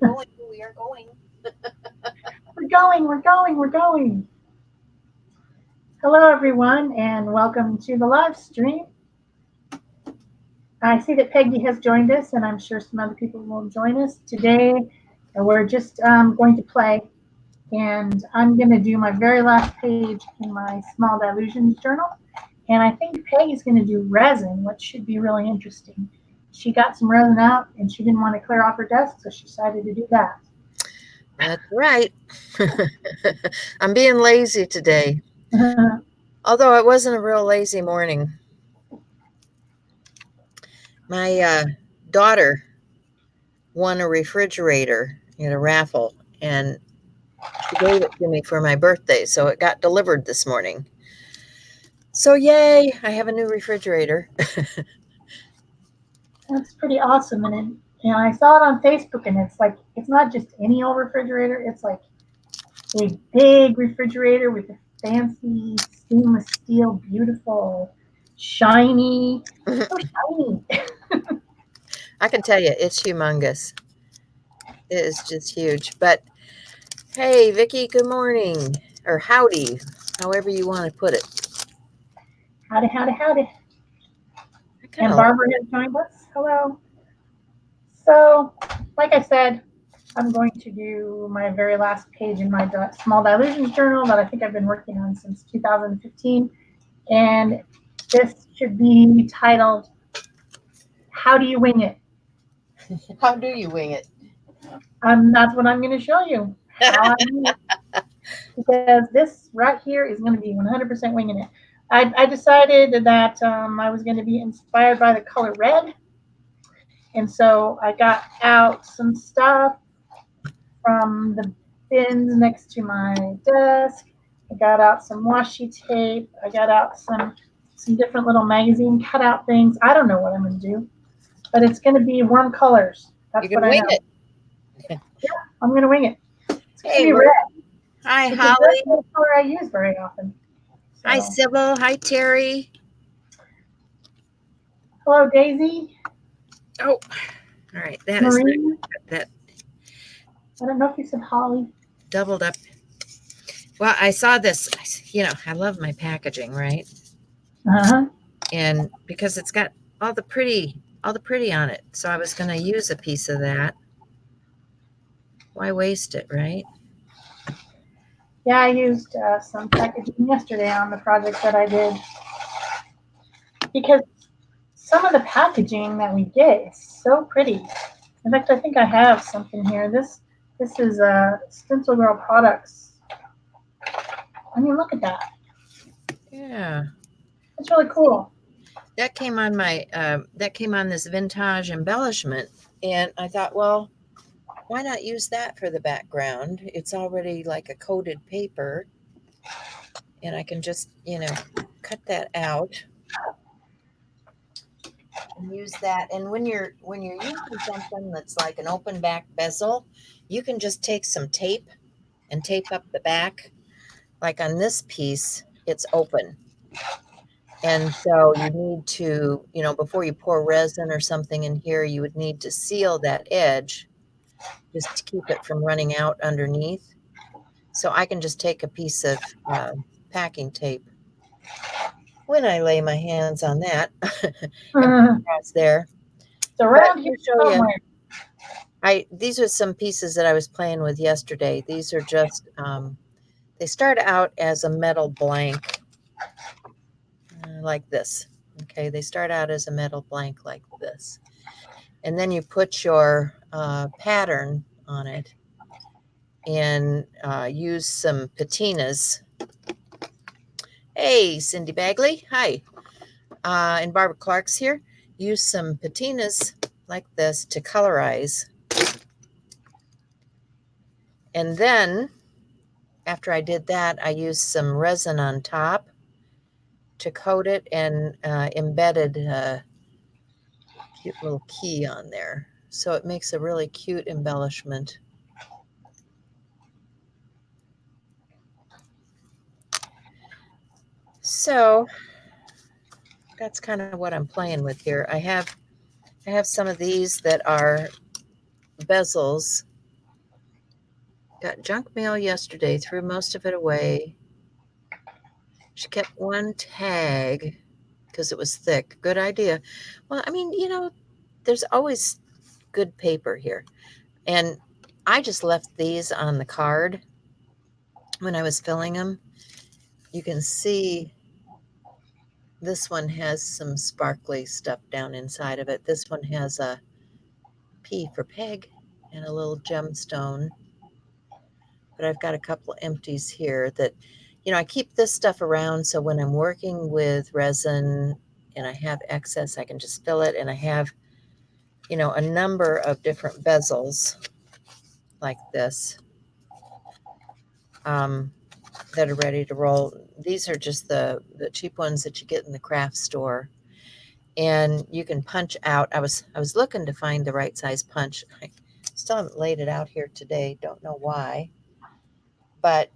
We're going. We are going. We're going. Hello, everyone, and welcome to the live stream. I see that Peggy has joined us, and I'm sure some other people will join us today. We're just going to play, and I'm going to do my very last page in my small Dylusions journal. And I think Peggy's going to do resin, which should be really interesting. She got some resin out, and she didn't want to clear off her desk, so she decided to do that. That's right. I'm being lazy today. Although it wasn't a real lazy morning. My daughter won a refrigerator in a raffle, and she gave it to me for my birthday, so it got delivered this morning. So yay, I have a new refrigerator. That's pretty awesome. And I saw it on Facebook, and it's not just any old refrigerator. It's like a big refrigerator with a fancy stainless steel, beautiful, shiny, so shiny. I can tell you, it's humongous. It is just huge. But hey, Vicky, good morning. Or howdy, however you want to put it. Howdy, howdy, howdy. I kind And of like Barbara has joined us. Hello. So, like I said, I'm going to do my very last page in my small Dylusions journal that I think I've been working on since 2015. And this should be titled, How Do You Wing It? How do you wing it? That's what I'm going to show you. How I wing it. Because this right here is going to be 100% winging it. I decided that I was going to be inspired by the color red. And so I got out some stuff from the bins next to my desk. I got out some washi tape. I got out some different little magazine cutout things. I don't know what I'm going to do, but it's going to be warm colors. That's You what can I wing know. it. Yeah, I'm going to wing it. It's going to Hey, be red, hi, which is really Holly. not a color I use very often. Hi, So, Sybil. Hi, Terry. hello, Daisy, Oh, all right. That is Marie. that I don't know if you said Holly. doubled up. Well, I saw this. I love my packaging, right? Uh huh. And because it's got all the pretty on it, so I was going to use a piece of that. Why waste it, right? Yeah, I used some packaging yesterday on the project that I did because some of the packaging that we get is so pretty. In fact, I think I have something here. This is Stencil Girl Products. I mean, look at that. Yeah. It's really See, cool. that came on this vintage embellishment, and I thought, well, why not use that for the background? It's already like a coated paper, and I can just cut that out and use that. And when you're using something that's like an open back bezel, you can just take some tape and tape up the back. Like on this piece, it's open. And so you need to, before you pour resin or something in here, you would need to seal that edge just to keep it from running out underneath. So I can just take a piece of packing tape when I lay my hands on that and put It's across there. But around let here me show you. somewhere. These are some pieces that I was playing with yesterday. These are just they start out as a metal blank like this. Okay, they start out as a metal blank like this. And then you put your pattern on it and use some patinas. Hey, Cindy Bagley. Hi. And Barbara Clark's here. Use some patinas like this to colorize. And then after I did that, I used some resin on top to coat it and embedded a cute little key on there. So it makes a really cute embellishment. So that's kind of what I'm playing with here. I have some of these that are bezels, Got junk mail yesterday, threw most of it away. She kept one tag because it was thick. Good idea. Well, I mean, there's always good paper here. And I just left these on the card when I was filling them. You can see this one has some sparkly stuff down inside of it. This one has a P for peg and a little gemstone. But I've got a couple of empties here that, I keep this stuff around so when I'm working with resin and I have excess, I can just fill it. And I have, a number of different bezels like this that are ready to roll. These are just the cheap ones that you get in the craft store. And you can punch out. I was looking to find the right size punch. I still haven't laid it out here today. Don't know why. But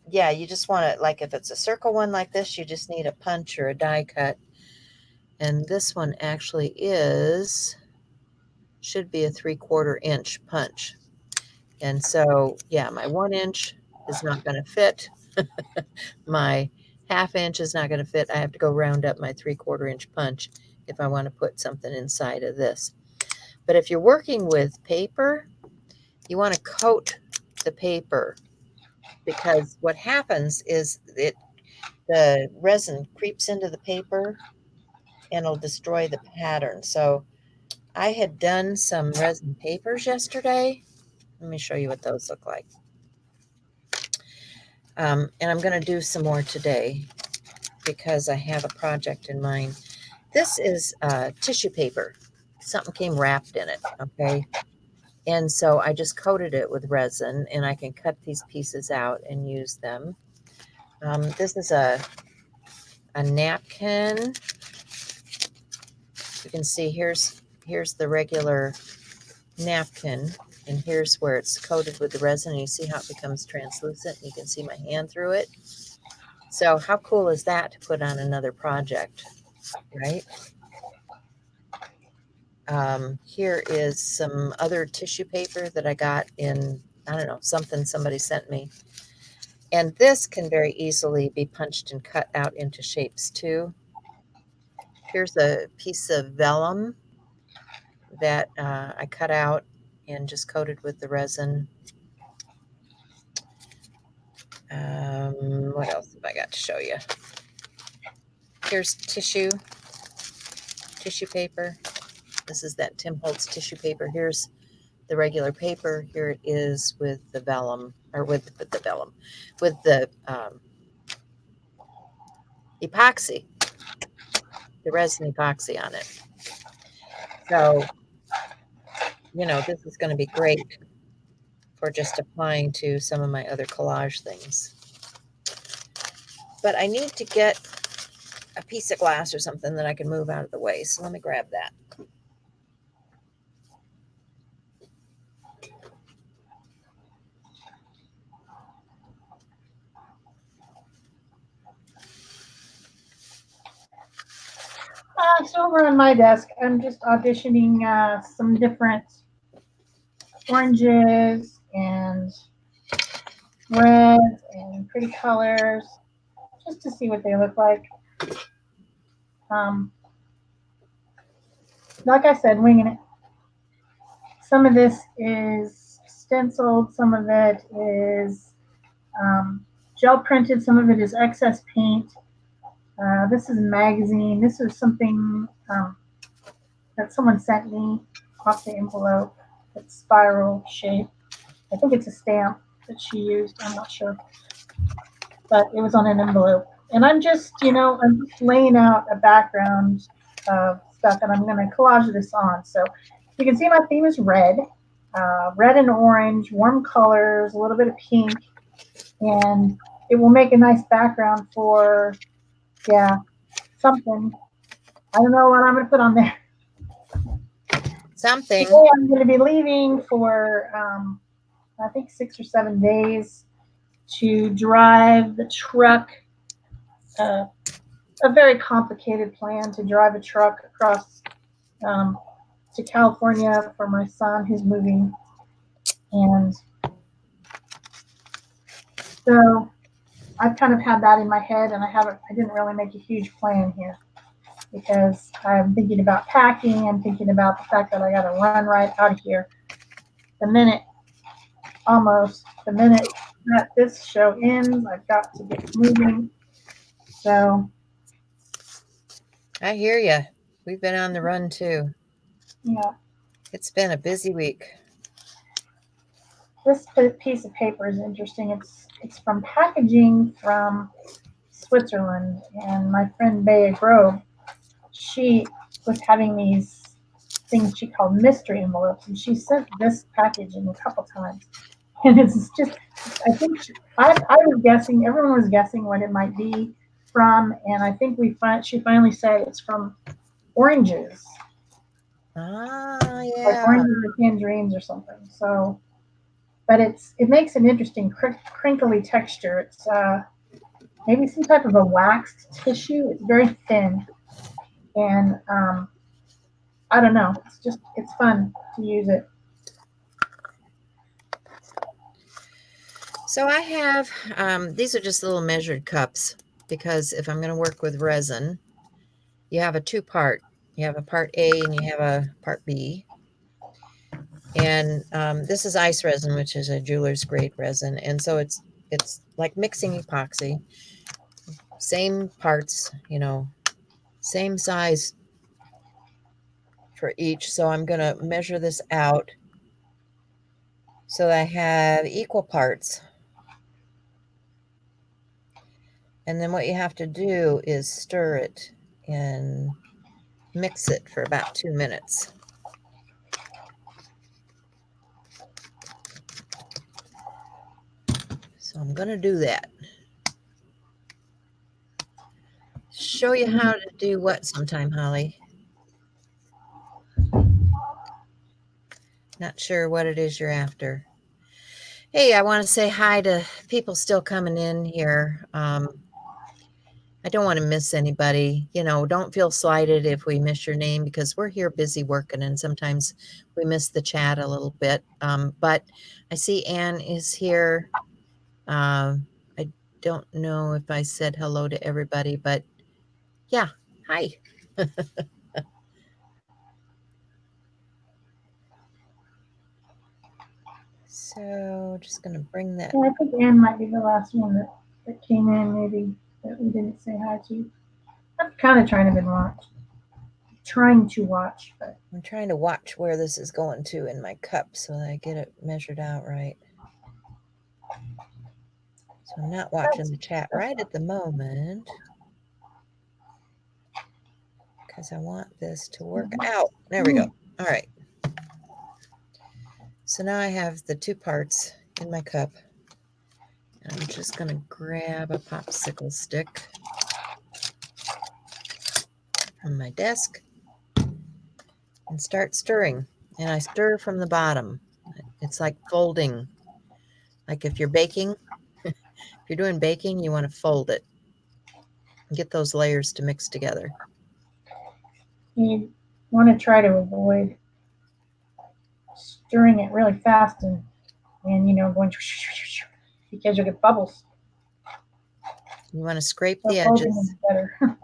yeah, you just want to, like if it's a circle one like this, you just need a punch or a die cut. And this one actually should be a 3/4 inch punch. And so, yeah, my 1 inch is not going to fit. My 1/2 inch is not going to fit. I have to go round up my 3/4 inch punch if I want to put something inside of this. But if you're working with paper, you want to coat the paper because what happens is the resin creeps into the paper and it'll destroy the pattern. So I had done some resin papers yesterday. Let me show you what those look like. And I'm going to do some more today because I have a project in mind. This is tissue paper. Something came wrapped in it, okay? And so I just coated it with resin, and I can cut these pieces out and use them. This is a napkin. You can see here's the regular napkin, and here's where it's coated with the resin. And you see how it becomes translucent? You can see my hand through it. So how cool is that to put on another project, right? Here is some other tissue paper that I got in, I don't know, something somebody sent me. And this can very easily be punched and cut out into shapes too. Here's a piece of vellum that I cut out and just coated with the resin. What else have I got to show you? Here's tissue paper. This is that Tim Holtz tissue paper. Here's the regular paper. Here it is with the vellum, or with the vellum, with the epoxy, the resin epoxy on it. So, this is going to be great for just applying to some of my other collage things. But I need to get a piece of glass or something that I can move out of the way. So let me grab that. So over on my desk, I'm just auditioning some different oranges and reds and pretty colors, just to see what they look like. Like I said, winging it. Some of this is stenciled, some of it is gel printed, some of it is excess paint. This is a magazine. This is something that someone sent me off the envelope. It's spiral shape. I think it's a stamp that she used. I'm not sure. But it was on an envelope. And I'm just laying out a background of stuff, and I'm going to collage this on. So you can see my theme is red, red and orange, warm colors, a little bit of pink, and it will make a nice background for, something. I don't know what I'm going to put on there. Something. Today I'm going to be leaving for, I think, 6 or 7 days to drive the truck. A very complicated plan to drive a truck across to California for my son who's moving. And So I've kind of had that in my head, and I didn't really make a huge plan here because I'm thinking about packing. I'm thinking about the fact that I got to run right out of here the minute, almost the minute that this show ends. I've got to get moving. So I hear you. We've been on the run too. yeah, It's been a busy week. this piece of paper is interesting. It's from packaging from Switzerland, and my friend Bea Grove, she was having these things she called mystery envelopes, and she sent this packaging a couple times. And it's just, I think I was guessing, everyone was guessing what it might be from, and I think she finally said it's from oranges, Ah, like yeah. oranges or tangerines or something. So, but it makes an interesting crinkly texture. It's maybe some type of a waxed tissue. It's very thin, and I don't know. It's fun to use it. So I have, these are just little measured cups because if I'm going to work with resin, you have a two-part. You have a part A and you have a part B. And this is ice resin, which is a jeweler's grade resin. And so it's like mixing epoxy. Same parts, same size for each. So I'm going to measure this out so that I have equal parts. And then what you have to do is stir it and mix it for about 2 minutes. So I'm going to do that. Show you how to do what sometime, Holly. Not sure what it is you're after. Hey, I want to say hi to people still coming in here. I don't want to miss anybody. Don't feel slighted if we miss your name because we're here busy working and sometimes we miss the chat a little bit. But I see Anne is here. I don't know if I said hello to everybody, but yeah, hi. So just going to bring that. Yeah, I think Anne might be the last one that came in, maybe that we didn't say hi to. I'm kind of trying to watch, but I'm trying to watch where this is going to in my cup so that I get it measured out right. So I'm not watching the chat right at the moment because I want this to work out. There we go. All right. So now I have the two parts in my cup. I'm just going to grab a popsicle stick from my desk and start stirring. And I stir from the bottom. It's like folding. Like if you're baking, if you're doing baking, you want to fold it and get those layers to mix together. you want to try to avoid stirring it really fast and going because you'll get bubbles. You want to scrape So the folding edges. is better.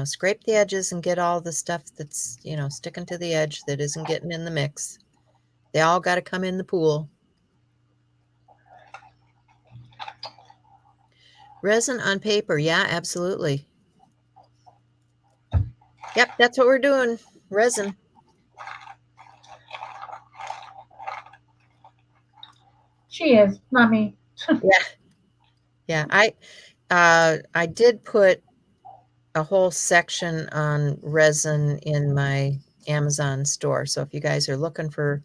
Scrape the edges and get all the stuff that's, sticking to the edge that isn't getting in the mix. They all got to come in the pool. Resin on paper. Yeah, absolutely. Yep, that's what we're doing. Resin. She is, not me. Yeah. Yeah, I did put a whole section on resin in my Amazon store. So if you guys are looking for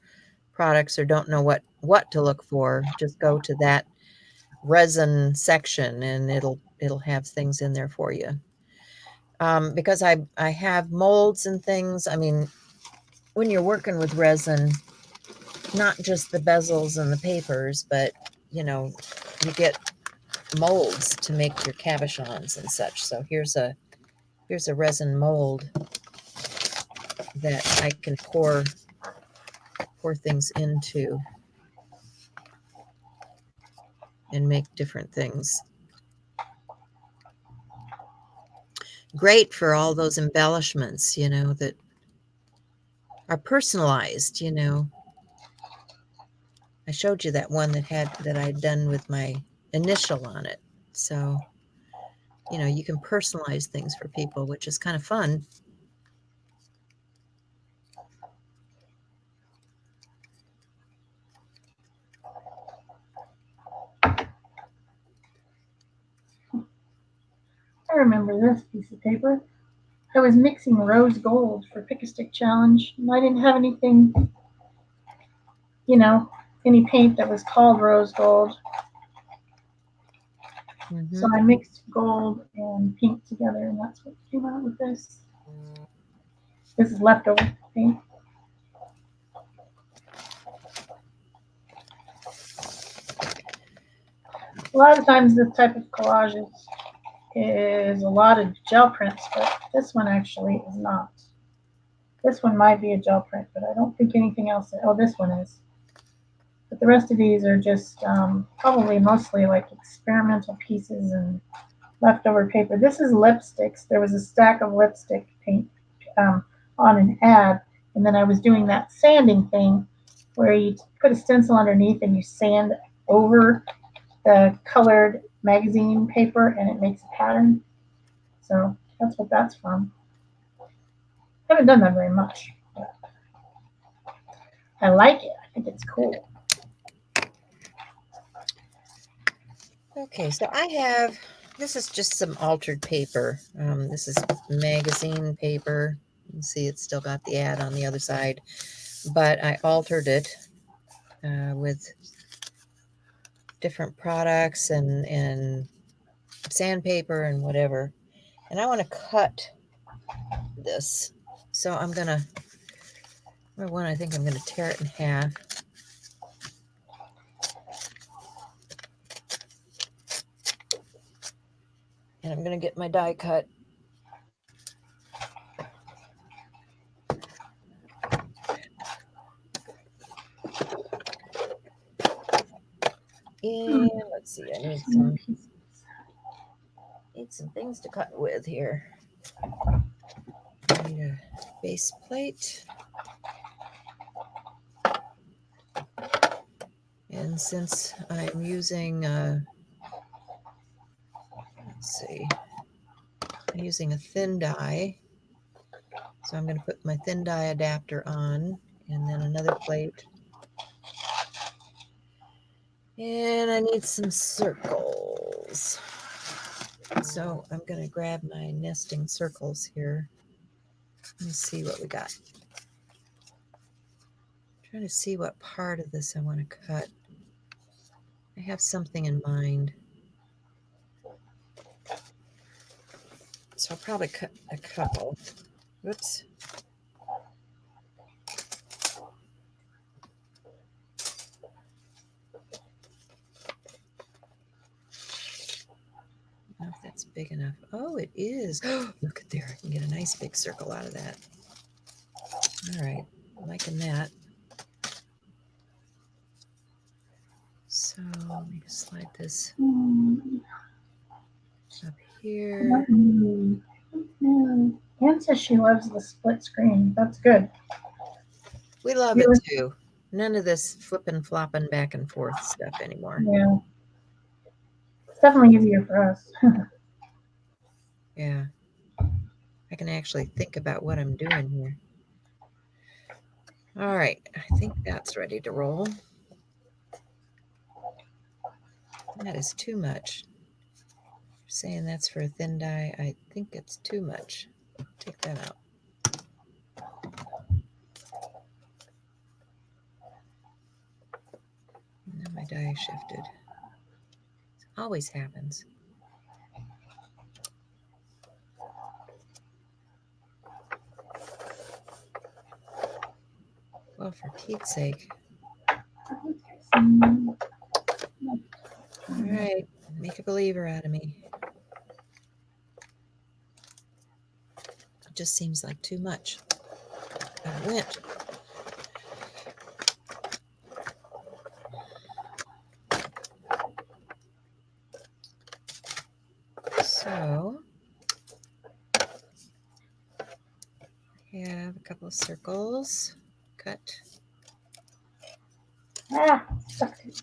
products or don't know what to look for, just go to that resin section and it'll have things in there for you. Because I have molds and things. I mean, when you're working with resin, not just the bezels and the papers, but you get molds to make your cabochons and such. So here's a resin mold that I can pour things into. and make different things. Great for all those embellishments, you know, that are personalized, you know. I showed you that one that I'd done with my initial on it. So, you know, you can personalize things for people, which is kind of fun. I remember this piece of paper. I was mixing rose gold for Pick a Stick Challenge, and I didn't have anything, you know, any paint that was called rose gold. So I mixed gold and pink together, and that's what came out with this. This is leftover paint. A lot of times this type of collages is a lot of gel prints, but this one actually is not. This one might be a gel print, but I don't think anything else. Oh, this one is. But the rest of these are just probably mostly like experimental pieces and leftover paper. This is lipsticks. There was a stack of lipstick paint on an ad, and then I was doing that sanding thing where you put a stencil underneath and you sand over the colored magazine paper and it makes a pattern. So that's what that's from. I haven't done that very much, but I like it. I think it's cool. Okay, so I have, this is just some altered paper. This is magazine paper. You can see it's still got the ad on the other side, but I altered it with different products and sandpaper and whatever. And I want to cut this. So I'm going to, number one, I think I'm going to tear it in half. And I'm going to get my die cut. And let's see, I need some things to cut with here. I need a base plate. And since I'm using, let's see, I'm using a thin die. So I'm going to put my thin die adapter on and then another plate. And I need some circles. So I'm going to grab my nesting circles here. Let me see what we got. I'm trying to see what part of this I want to cut. I have something in mind. So I'll probably cut a couple. Whoops. I don't know if that's big enough. Oh, it is. Oh, look at there. I can get a nice big circle out of that. All right. I'm liking that. So let me just slide this up here. Anne says she loves the split screen. That's good. We love it too. None of this flipping, flopping back and forth stuff anymore. Yeah. It's definitely easier for us. Yeah. I can actually think about what I'm doing here. All right. I think that's ready to roll. That is too much. You're saying that's for a thin die. I think it's too much. Take that out. Now my die shifted. It always happens. Well, for Pete's sake. All right. Make a believer out of me. It just seems like too much. I went. So I have a couple of circles cut. Ah, stuck to it.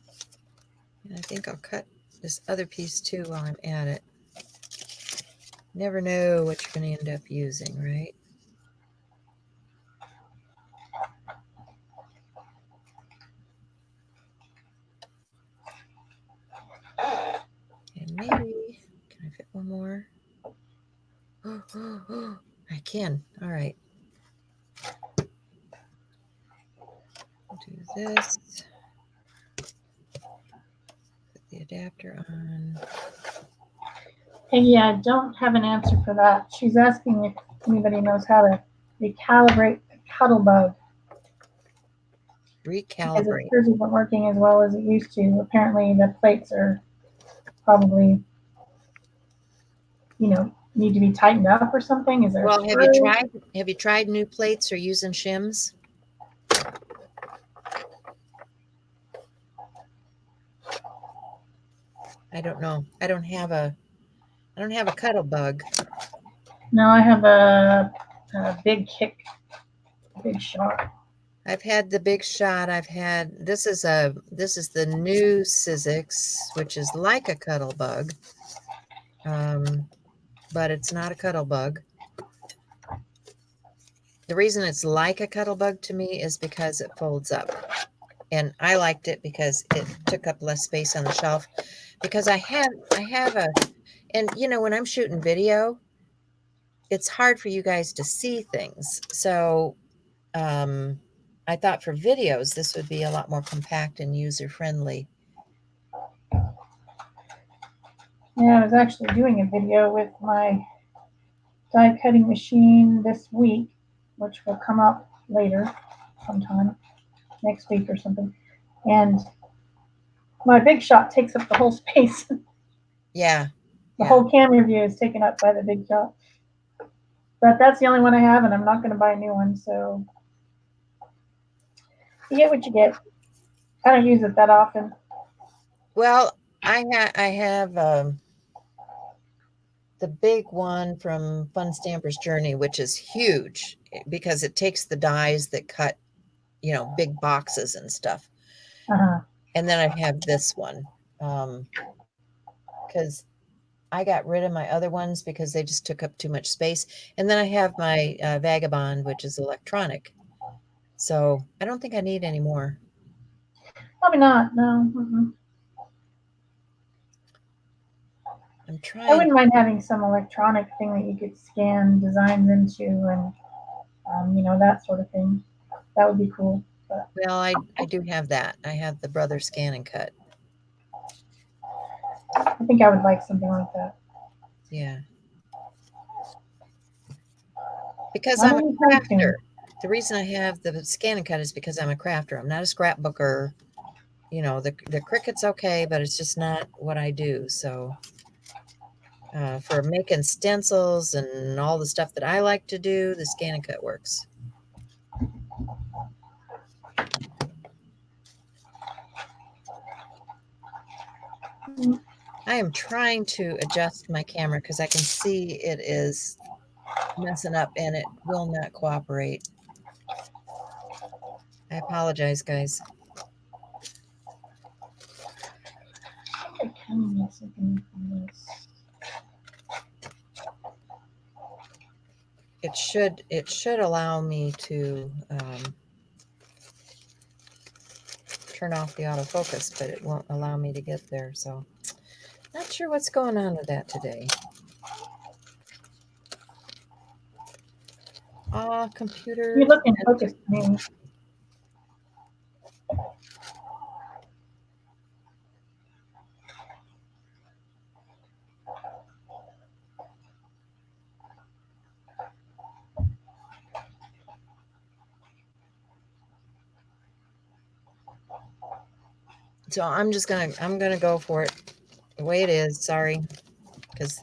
And I think I'll cut this other piece too while I'm at it. Never know what you're going to end up using, right? And maybe, can I fit one more? Oh, I can. All right. Do this. Put the adapter on. Peggy, I don't have an answer for that. She's asking if anybody knows how to recalibrate the cuddle bug because Recalibrate. hers isn't working as well as it used to. Apparently, the plates are probably, need to be tightened up or something. Is there a Well, screw? have you tried new plates or using shims? I don't know. I don't have a cuddle bug. No, I have a big kick, big shot. I've had the big shot. This is the new Sizzix, which is like a cuddle bug. But it's not a cuddle bug. The reason it's like a cuddle bug to me is because it folds up. And I liked it because it took up less space on the shelf. Because I have and when I'm shooting video, it's hard for you guys to see things. So I thought for videos, this would be a lot more compact and user-friendly. Yeah, I was actually doing a video with my die cutting machine this week, which will come up later sometime next week or something. And my big shot takes up the whole space. Yeah. The whole camera view is taken up by the big shot. But that's the only one I have, and I'm not going to buy a new one. So you get what you get. I don't use it that often. Well, I have the big one from Fun Stamper's Journey, which is huge because it takes the dies that cut, big boxes and stuff. Uh-huh. And then I have this one because I got rid of my other ones because they just took up too much space. And then I have my Vagabond, which is electronic. So I don't think I need any more. Probably not. No. Mm-mm. I'm I trying. wouldn't mind having some electronic thing that you could scan designs into and, that sort of thing. That would be cool. But Well, I do have that. I have the Brother Scan and Cut. I think I would like something like that. Yeah. Because Not I'm a anytime crafter. soon. The reason I have the Scan and Cut is because I'm a crafter. I'm not a scrapbooker. The Cricut's okay, but it's just not what I do. So for making stencils and all the stuff that I like to do, the Scan and Cut works. I am trying to adjust my camera because I can see it is messing up and it will not cooperate. I apologize, guys. I can make something from this. It should allow me to turn off the autofocus, but it won't allow me to get there. So not sure what's going on with that today. Computer. You look in focus to me. So I'm gonna go for it the way it is. Sorry, because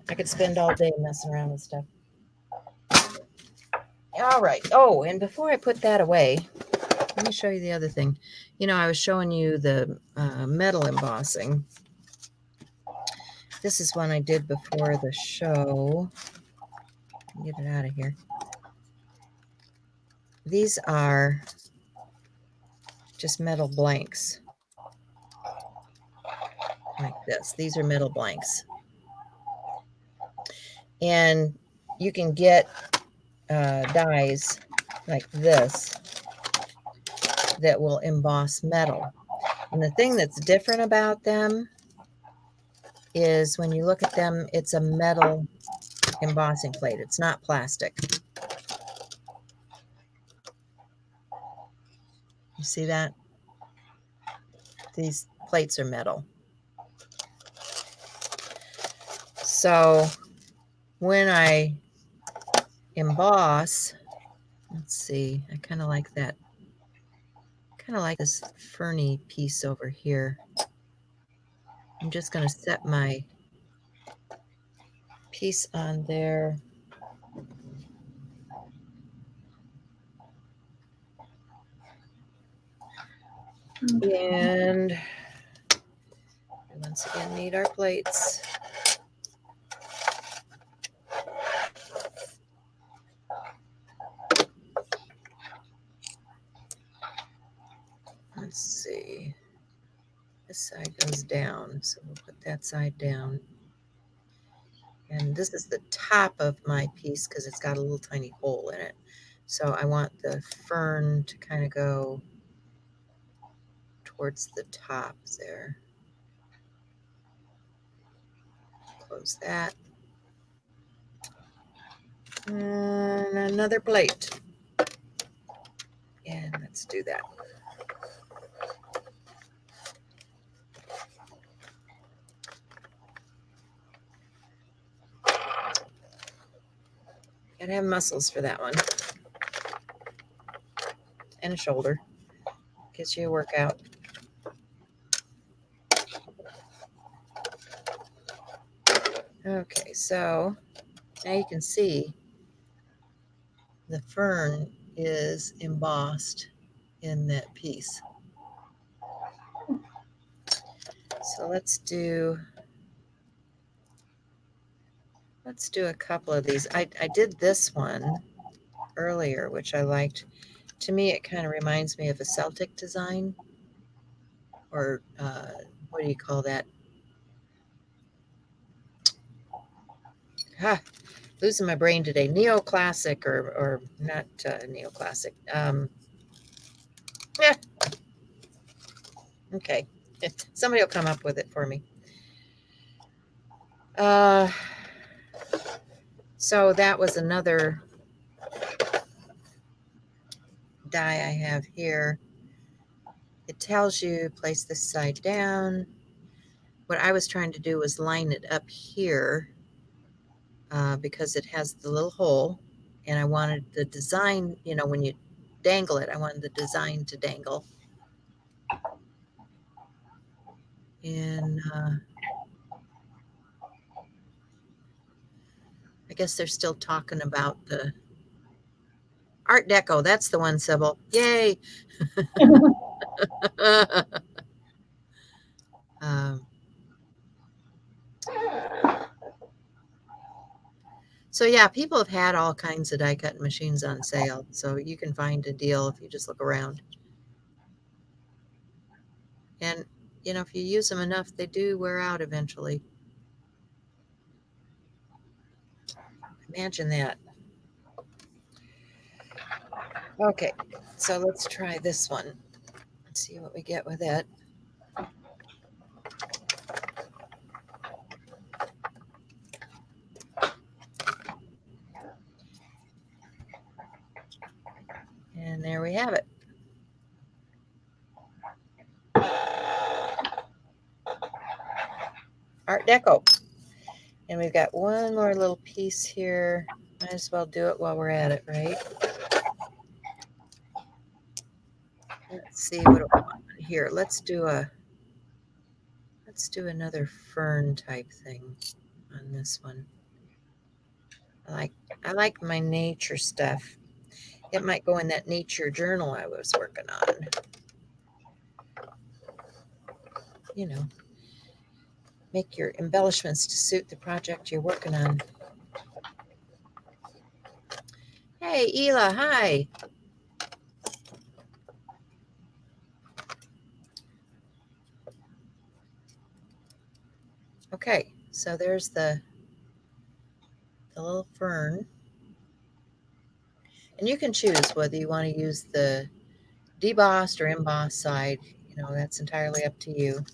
I could spend all day messing around with stuff. All right. Oh, and before I put that away, let me show you the other thing. I was showing you the metal embossing. This is one I did before the show. Get it out of here. These are just metal blanks like this. These are metal blanks. And you can get dies like this that will emboss metal. And the thing that's different about them is when you look at them, it's a metal embossing plate. It's not plastic. You see that? These plates are metal. So when I emboss, let's see, I kind of like that. Kind of like this ferny piece over here. I'm just going to set my piece on there. And we once again need our plates. Let's see. This side goes down, so we'll put that side down. And this is the top of my piece because it's got a little tiny hole in it. So I want the fern to kind of go towards the top there. Close that. And another plate. And let's do that. Gotta have muscles for that one. And a shoulder. Gets you a workout. Okay, so now you can see the fern is embossed in that piece. So let's do a couple of these. I did this one earlier, which I liked. To me, it kind of reminds me of a Celtic design, or what do you call that? Losing my brain today. Neoclassic, or not neoclassic. Yeah. Okay. Somebody will come up with it for me. So that was another die I have here. It tells you place this side down. What I was trying to do was line it up here because it has the little hole, and I wanted the design, you know, when you dangle it, I wanted the design to dangle. And I guess they're still talking about the Art Deco. That's the one, Sybil. Yay! So yeah, people have had all kinds of die cutting machines on sale, so you can find a deal if you just look around. And you know, if you use them enough, they do wear out eventually. Imagine that. Okay, so let's try this one. Let's see what we get with it. And there we have it. Art Deco. And we've got one more little piece here. Might as well do it while we're at it, right? Let's see what do I want here. Let's do another fern type thing on this one. I like my nature stuff. It might go in that nature journal I was working on. You know. make your embellishments to suit the project you're working on. Hey, Ela, hi. Okay, so there's the little fern. And you can choose whether you want to use the debossed or embossed side. You know, that's entirely up to you.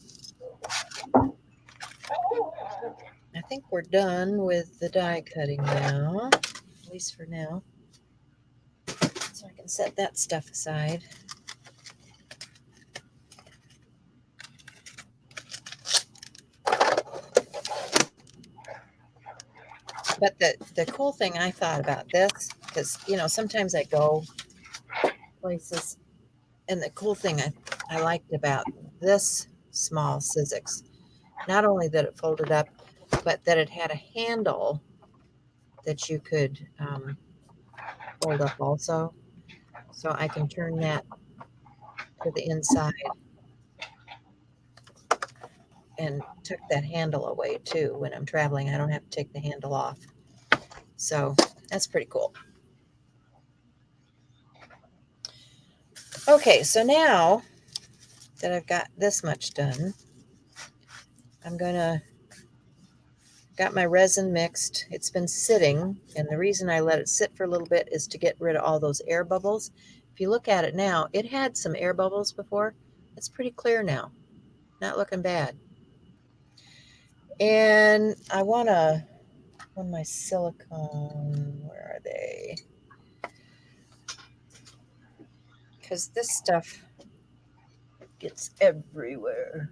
I think we're done with the die cutting now, at least for now. So I can set that stuff aside. But the cool thing I thought about this, because, you know, sometimes I go places, and the cool thing I liked about this small Sizzix, not only that it folded up, but that it had a handle that you could fold up also. So I can turn that to the inside and tuck that handle away too. When I'm traveling, I don't have to take the handle off. So that's pretty cool. Okay, so now that I've got this much done, I'm gonna got my resin mixed. It's been sitting, and the reason I let it sit for a little bit is to get rid of all those air bubbles. If you look at it now, it had some air bubbles before. It's pretty clear now. Not looking bad. And I want my silicone, where are they? Because this stuff gets everywhere.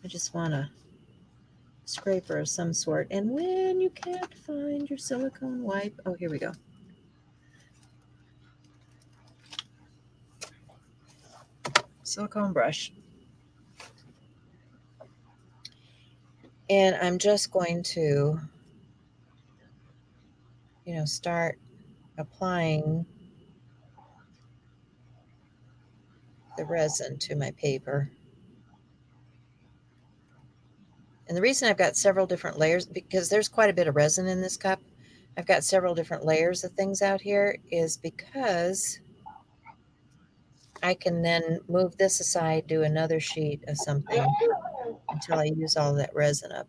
I just want a scraper of some sort. And when you can't find your silicone wipe, oh, here we go. Silicone brush. And I'm just going to, you know, start applying the resin to my paper. And the reason I've got several different layers, because there's quite a bit of resin in this cup, I've got several different layers of things out here, is because I can then move this aside, do another sheet of something until I use all that resin up.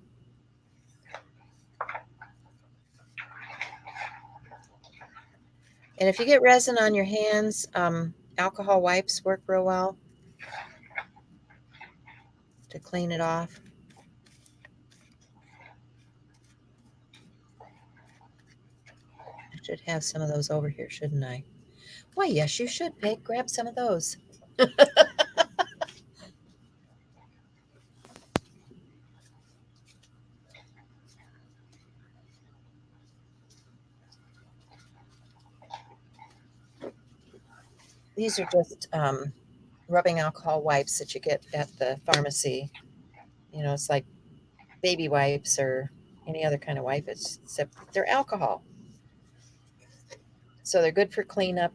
And if you get resin on your hands, alcohol wipes work real well to clean it off. I should have some of those over here, shouldn't I? Why, yes, you should, Peg. Grab some of those. These are just rubbing alcohol wipes that you get at the pharmacy. You know, it's like baby wipes or any other kind of wipe, except they're alcohol. So they're good for cleanup.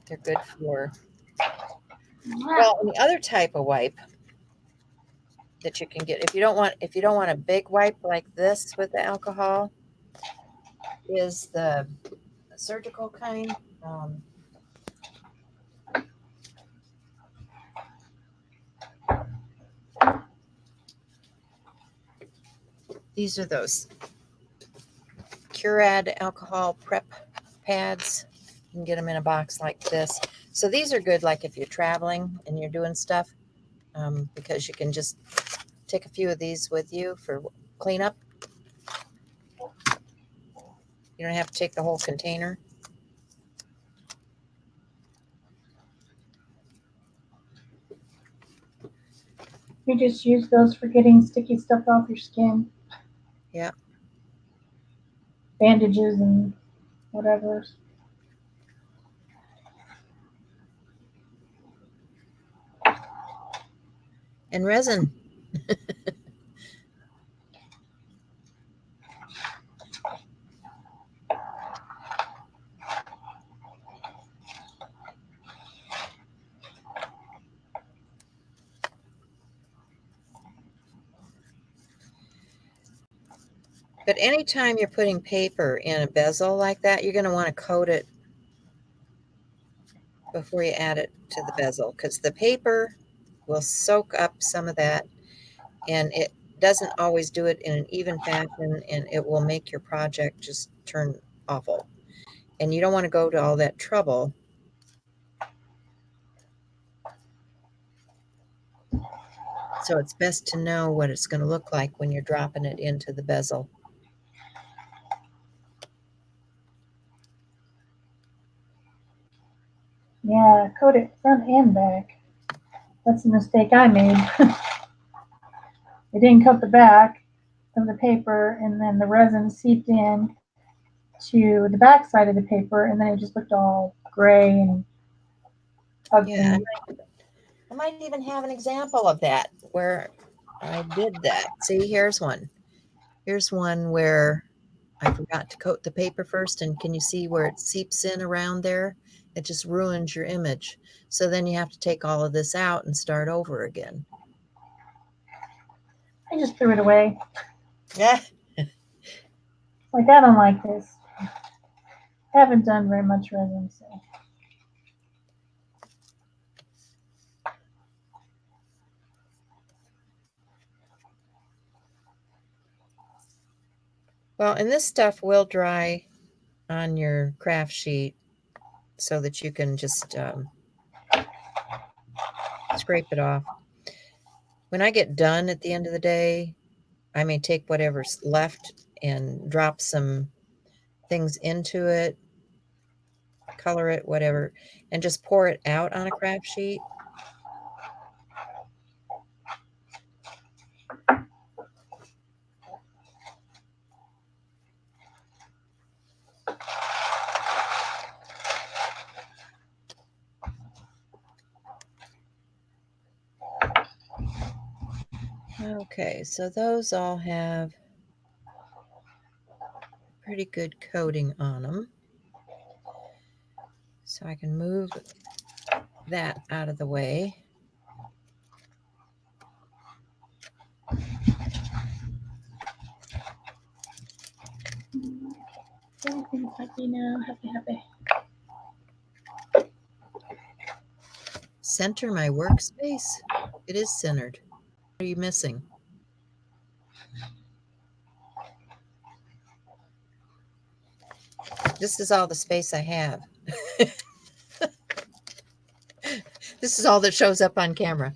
They're good for, well, and the other type of wipe that you can get, if you don't want a big wipe like this with the alcohol, is the surgical kind. These are those Curad alcohol prep pads. You can get them in a box like this. So these are good, like if you're traveling and you're doing stuff, because you can just take a few of these with you for cleanup. You don't have to take the whole container. You just use those for getting sticky stuff off your skin. Yeah. Bandages and whatever. And resin. But anytime you're putting paper in a bezel like that, you're going to want to coat it before you add it to the bezel, because the paper will soak up some of that, and it doesn't always do it in an even fashion, and it will make your project just turn awful. And you don't want to go to all that trouble. So it's best to know what it's going to look like when you're dropping it into the bezel. Yeah, coat it front and back. That's a mistake I made. I didn't coat the back of the paper, and then the resin seeped in to the back side of the paper, and then it just looked all gray and ugly. Yeah, I might even have an example of that where I did that. See, here's one. Here's one where I forgot to coat the paper first, and can you see where it seeps in around there? It just ruins your image. So then you have to take all of this out and start over again. I just threw it away. Yeah. Like, I don't like this. I haven't done very much resin, so. Well, and this stuff will dry on your craft sheet so that you can just scrape it off. When I get done at the end of the day, I may take whatever's left and drop some things into it, color it, whatever, and just pour it out on a craft sheet. Okay, so those all have pretty good coating on them. So I can move that out of the way. Everything's happy now. Happy, happy. Center my workspace. It is centered. What are you missing? This is all the space I have. This is all that shows up on camera.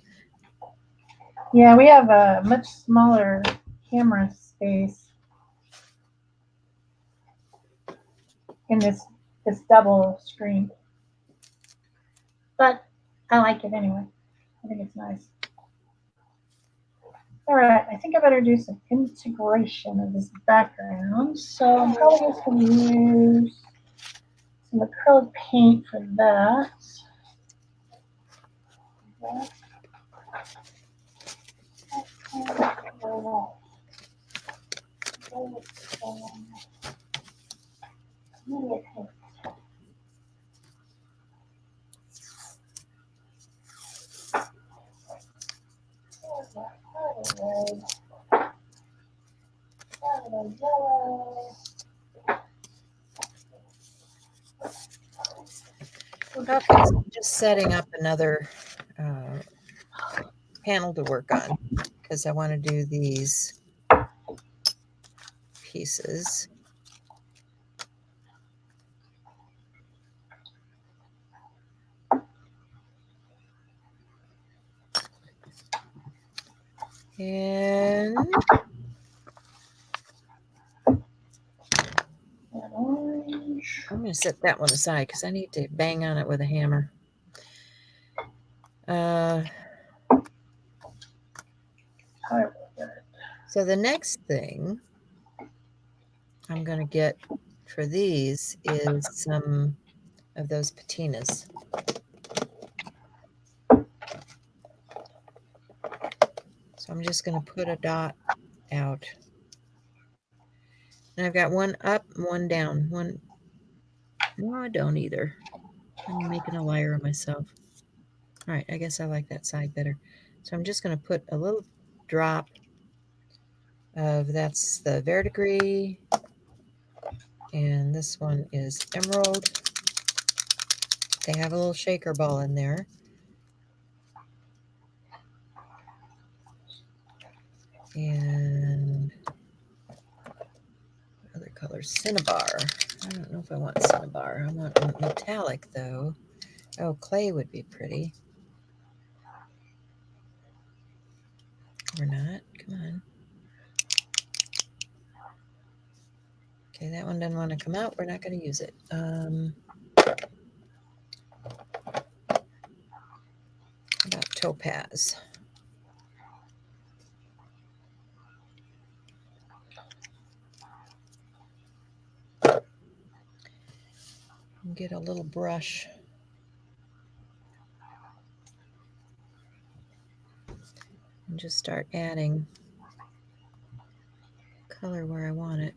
Yeah, we have a much smaller camera space in this double screen. But I like it anyway. I think it's nice. All right, I think I better do some integration of this background. So I'm probably just going to use some acrylic paint for that. Okay, so I'm just setting up another panel to work on because I want to do these pieces. And I'm going to set that one aside because I need to bang on it with a hammer. So the next thing I'm going to get for these is some of those patinas. So I'm just going to put a dot out. And I've got one up, one down, one. No, I don't either. I'm making a liar of myself. All right, I guess I like that side better. So I'm just going to put a little drop That's the verdigris, and this one is emerald. They have a little shaker ball in there. And other colors, cinnabar. I don't know if I want cinnabar. I want metallic though. Oh, clay would be pretty. Or not. Come on. Okay, that one doesn't want to come out. We're not going to use it. About topaz. Get a little brush and just start adding color where I want it.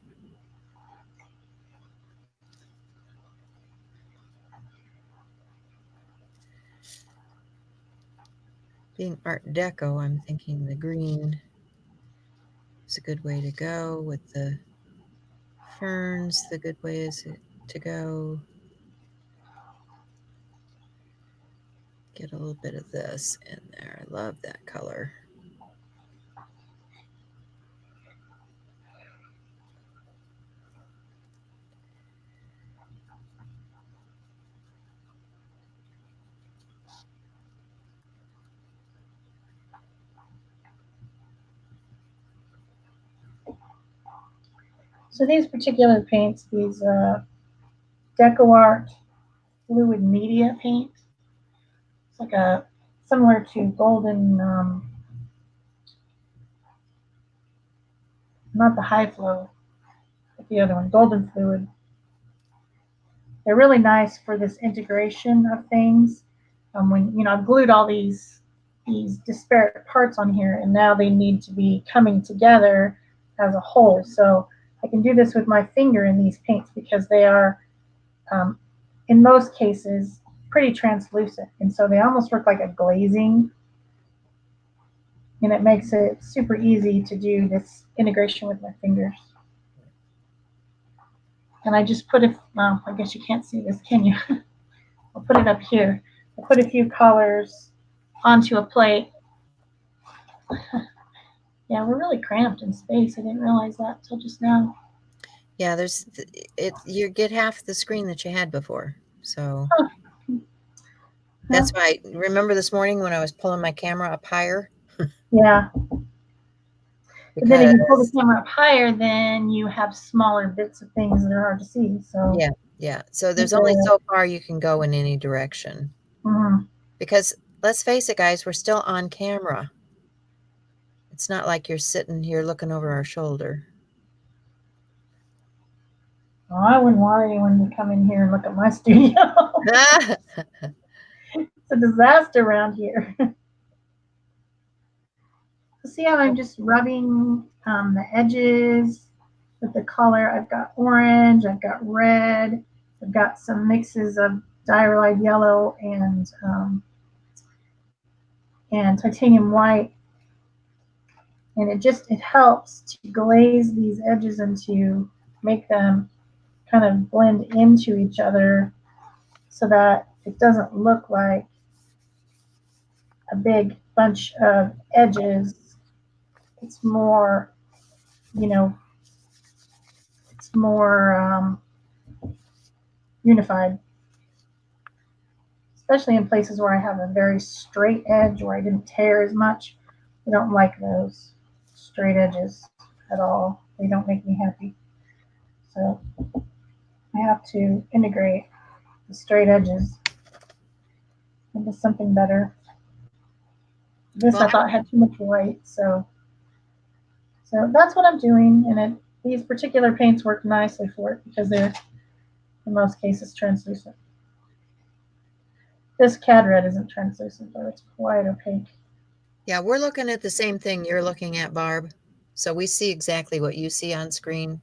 Being Art Deco, I'm thinking the green is a good way to go with the ferns. The good way is to go. Get a little bit of this in there. I love that color. So these particular paints, these Deco Art fluid media paint, it's like a similar to golden, not the high flow, but the other one, golden fluid. They're really nice for this integration of things. When I've glued all these disparate parts on here, and now they need to be coming together as a whole. So I can do this with my finger in these paints because they are, um, in most cases, pretty translucent, and so they almost work like a glazing, and it makes it super easy to do this integration with my fingers. And I just put it, well, I guess you can't see this, can you? I'll put it up here. I put a few colors onto a plate. Yeah, we're really cramped in space. I didn't realize that till just now. Yeah, there's it. You get half the screen that you had before, so Oh, that's why. Remember this morning when I was pulling my camera up higher? yeah. But then if Because you pull the camera up higher, then you have smaller bits of things that are hard to see. So yeah. So there's only so far you can go in any direction. Mhm. Because let's face it, guys, we're still on camera. It's not like you're sitting here looking over our shoulder. Well, I wouldn't want anyone to come in here and look at my studio. It's a disaster around here. See how I'm just rubbing the edges with the color. I've got orange, I've got red, I've got some mixes of diarrhea yellow and titanium white, and it helps to glaze these edges and to make them kind of blend into each other so that it doesn't look like a big bunch of edges. It's more, you know, it's more unified, especially in places where I have a very straight edge where I didn't tear as much. I don't like those straight edges at all. They don't make me happy. So I have to integrate the straight edges into something better. This Well, I thought had too much white, so that's what I'm doing, and these particular paints work nicely for it because they're in most cases translucent. This cad red isn't translucent though; it's quite opaque. yeah, we're looking at the same thing you're looking at, Barb. So we see exactly what you see on screen.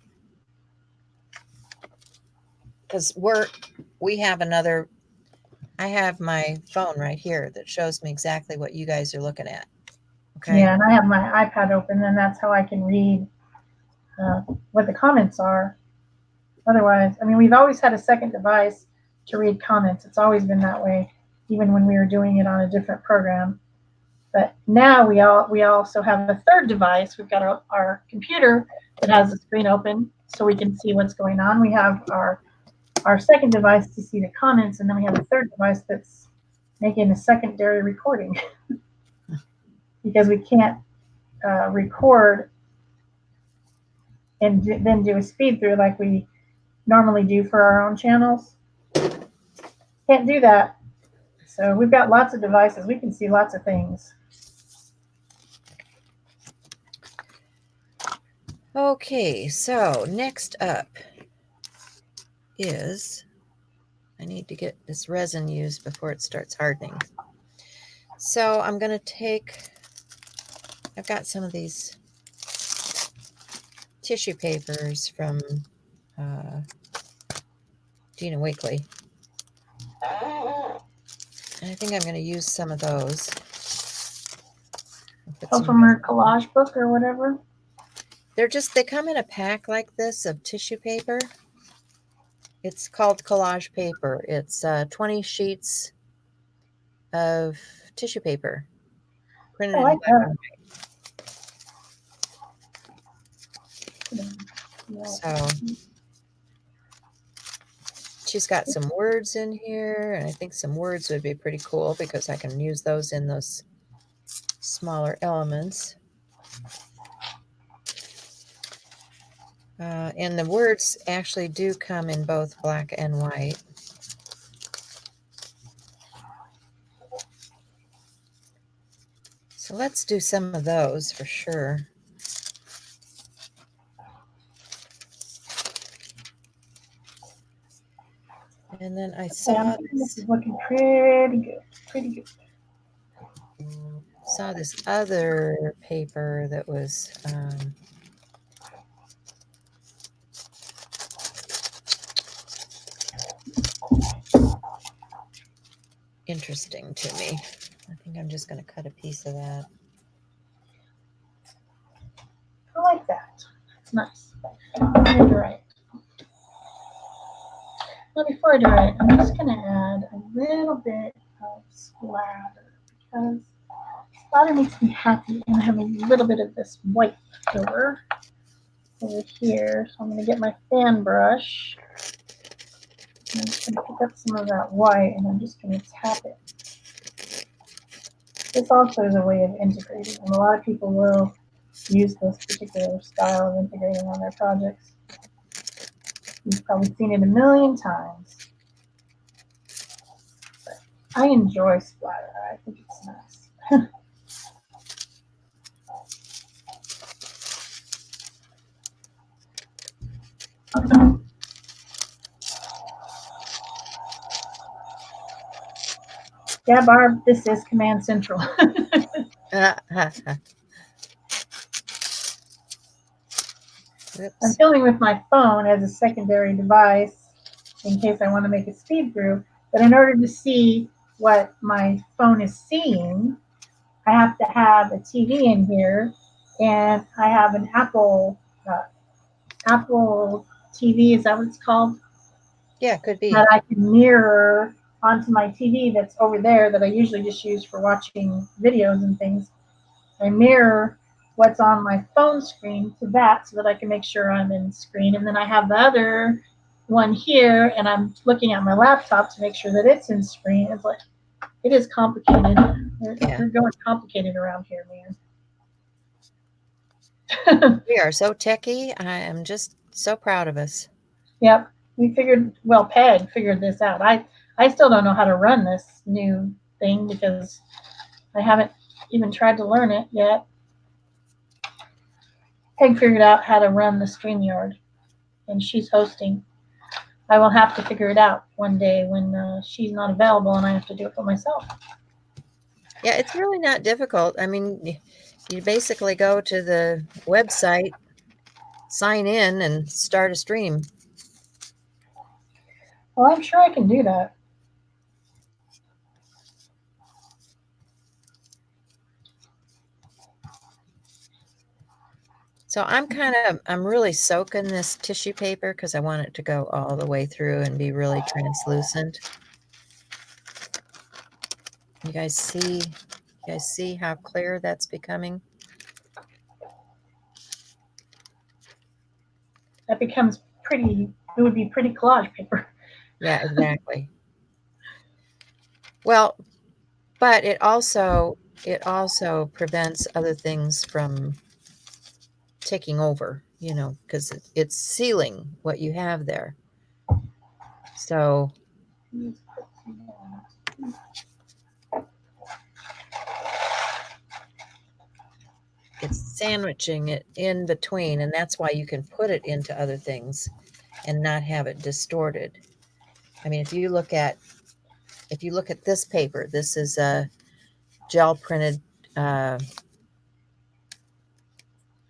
Because we have another, I have my phone right here that shows me exactly what you guys are looking at. Okay. Yeah, and I have my iPad open, and that's how I can read what the comments are. Otherwise, I mean, we've always had a second device to read comments. It's always been that way, even when we were doing it on a different program. But now we also have a third device. We've got our computer that has the screen open so we can see what's going on. We have our second device to see the comments, and then we have a third device that's making a secondary recording because we can't record and then do a speed through like we normally do for our own channels. Can't do that. So we've got lots of devices. We can see lots of things. Okay, so next up is, I need to get this resin used before it starts hardening. So I'm going to take, I've got some of these tissue papers from Dina Wakley. And I think I'm going to use some of those. Oh, from her collage book or whatever? They come in a pack like this of tissue paper. It's called collage paper. It's 20 sheets of tissue paper printed in black and white. So she's got some words in here, and I think some words would be pretty cool because I can use those in those smaller elements. And the words actually do come in both black and white. So let's do some of those for sure. And then I saw this is looking pretty good. Pretty good. Saw this other paper that was interesting to me. I think I'm just going to cut a piece of that. I like that. It's nice. I'm do right. Well, before I do it, I'm just going to add a little bit of splatter because splatter makes me happy, and I have a little bit of this white over here. So I'm going to get my fan brush. And I'm just going to pick up some of that white, and I'm just going to tap it. This also is a way of integrating, and a lot of people will use this particular style of integrating on their projects. You've probably seen it a million times. But I enjoy splatter. I think it's nice. Yeah, Barb, this is Command Central. I'm filming with my phone as a secondary device in case I want to make a speed through. But in order to see what my phone is seeing, I have to have a TV in here, and I have an Apple TV. Is that what it's called? Yeah, could be. That I can mirror onto my TV that's over there that I usually just use for watching videos and things. I mirror what's on my phone screen to that so that I can make sure I'm in screen. And then I have the other one here, and I'm looking at my laptop to make sure that it's in screen. It's like, it is complicated. We're going complicated around here, man. We are so techie. I am just so proud of us. Yep. We figured, well, Peg figured this out. I still don't know how to run this new thing because I haven't even tried to learn it yet. Peg figured out how to run the StreamYard, and she's hosting. I will have to figure it out one day when she's not available and I have to do it for myself. Yeah, it's really not difficult. I mean, you basically go to the website, sign in, and start a stream. Well, I'm sure I can do that. So I'm really soaking this tissue paper because I want it to go all the way through and be really translucent. You guys see how clear that's becoming? That becomes pretty, it would be pretty collage paper. Yeah, exactly. Well, but it also prevents other things from taking over, because it's sealing what you have there. So it's sandwiching it in between, and that's why you can put it into other things and not have it distorted. I mean, if you look at this paper, this is a gel printed,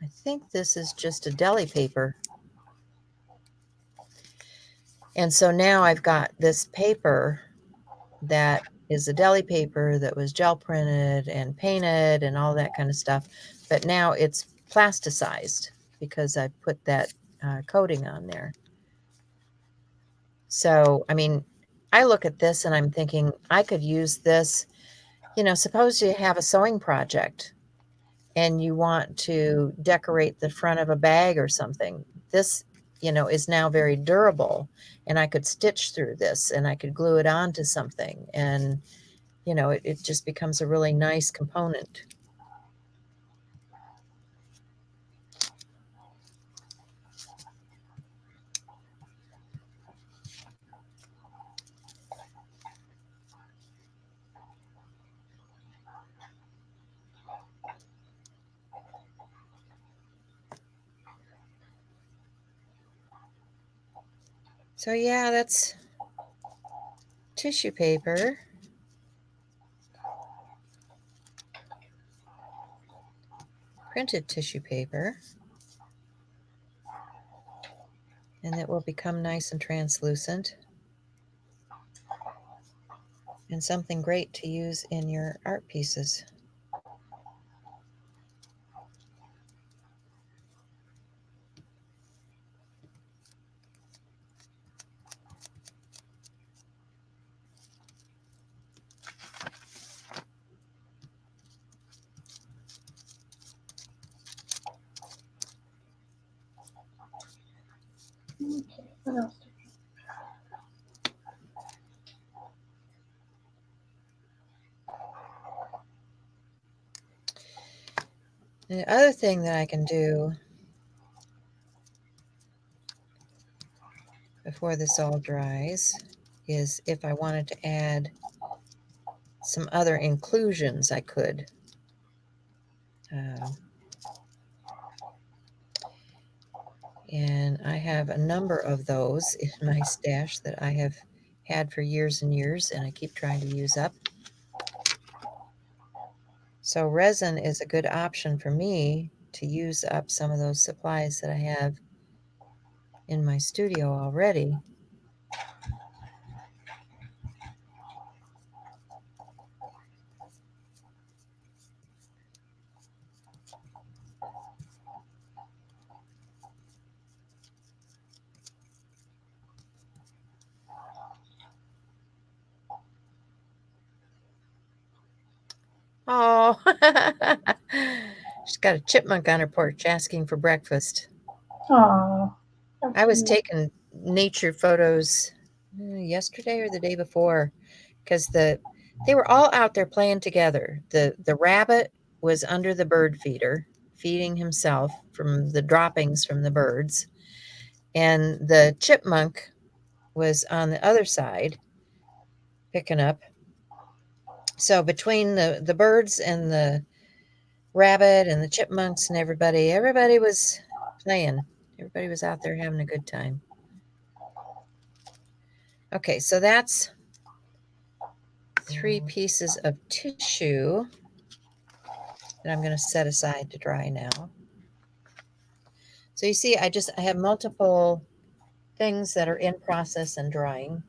I think this is just a deli paper. And so now I've got this paper that is a deli paper that was gel printed and painted and all that kind of stuff. But now it's plasticized because I put that coating on there. So, I mean, I look at this and I'm thinking I could use this. Suppose you have a sewing project and you want to decorate the front of a bag or something. This, is now very durable, and I could stitch through this and I could glue it onto something, and it just becomes a really nice component. So yeah, that's tissue paper, printed tissue paper, and it will become nice and translucent and something great to use in your art pieces. Okay, what else? And the other thing that I can do before this all dries is if I wanted to add some other inclusions, I could. And I have a number of those in my stash that I have had for years and years, and I keep trying to use up. So resin is a good option for me to use up some of those supplies that I have in my studio already. Oh, she's got a chipmunk on her porch asking for breakfast. Oh, I was taking nature photos yesterday or the day before because they were all out there playing together. The rabbit was under the bird feeder feeding himself from the droppings from the birds, and the chipmunk was on the other side picking up. So between the birds and the rabbit and the chipmunks and everybody was playing. Everybody was out there having a good time. Okay, so that's 3 pieces of tissue that I'm going to set aside to dry now. So you see, I have multiple things that are in process and drying.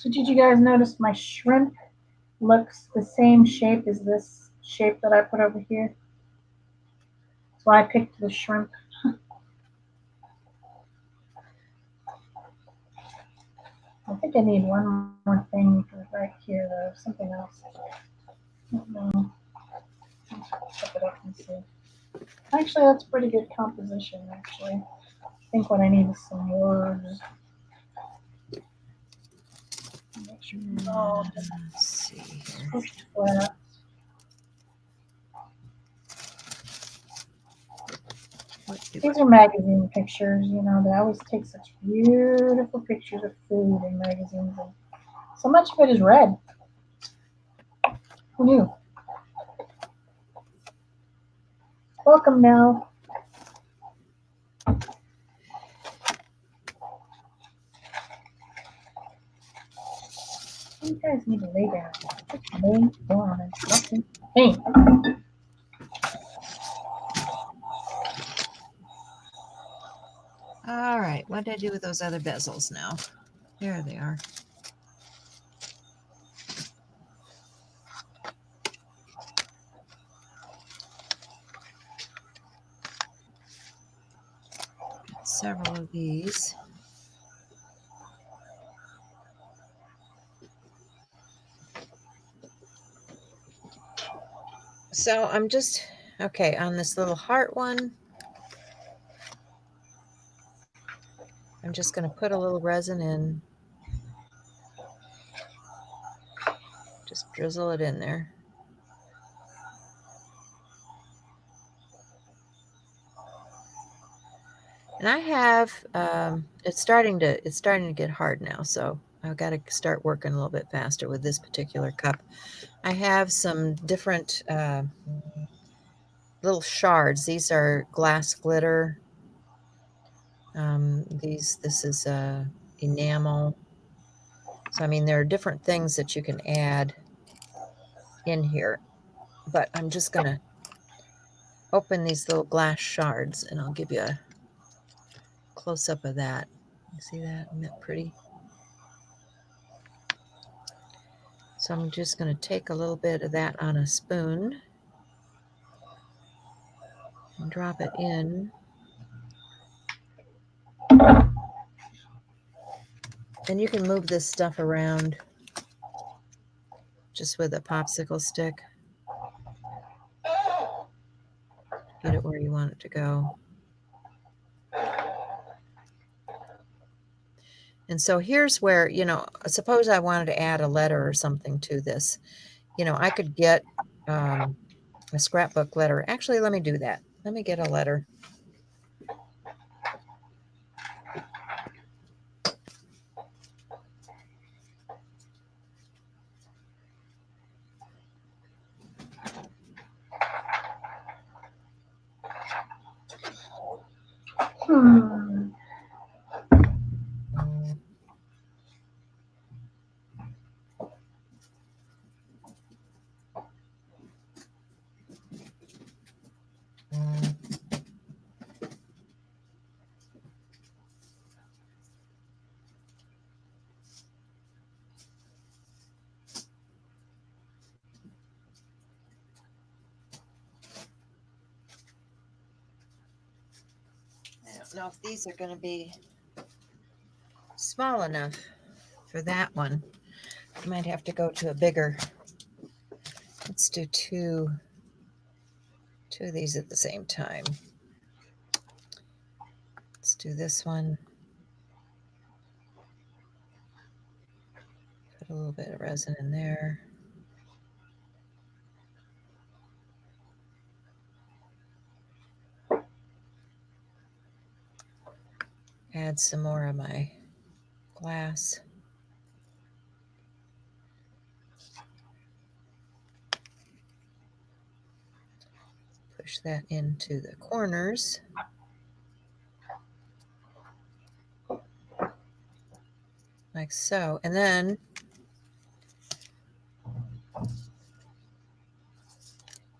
So did you guys notice my shrimp looks the same shape as this shape that I put over here? So I picked the shrimp. I think I need one more thing right here though, something else. I don't know. Let's check it up and see. Actually, that's pretty good composition, actually. I think what I need is some words. Make sure it's all Let's see here. pushed flat. These are magazine pictures, you know, they always take such beautiful pictures of food in magazines. And so much of it is red. Who knew? Welcome now. You guys need to lay down. Just lay down and fucking paint. All right, what did I do with those other bezels now? There they are. Got several of these. So I'm just, okay, on this little heart one, I'm just going to put a little resin in. Just drizzle it in there. And I have, it's starting to get hard now, so I've got to start working a little bit faster with this particular cup. I have some different little shards. These are glass glitter. This is enamel. So, I mean, there are different things that you can add in here, but I'm just going to open these little glass shards and I'll give you a close-up of that. You see that? Isn't that pretty? So I'm just going to take a little bit of that on a spoon and drop it in. And you can move this stuff around just with a popsicle stick. Get it where you want it to go. And so here's where, you know, suppose I wanted to add a letter or something to this. You know, I could get a scrapbook letter. Actually, let me do that. Let me get a letter. I don't know if these are going to be small enough for that one. I might have to go to a bigger. Let's do two of these at the same time. Let's do this one. Put a little bit of resin in there. Add some more of my glass. Push that into the corners. Like so. And then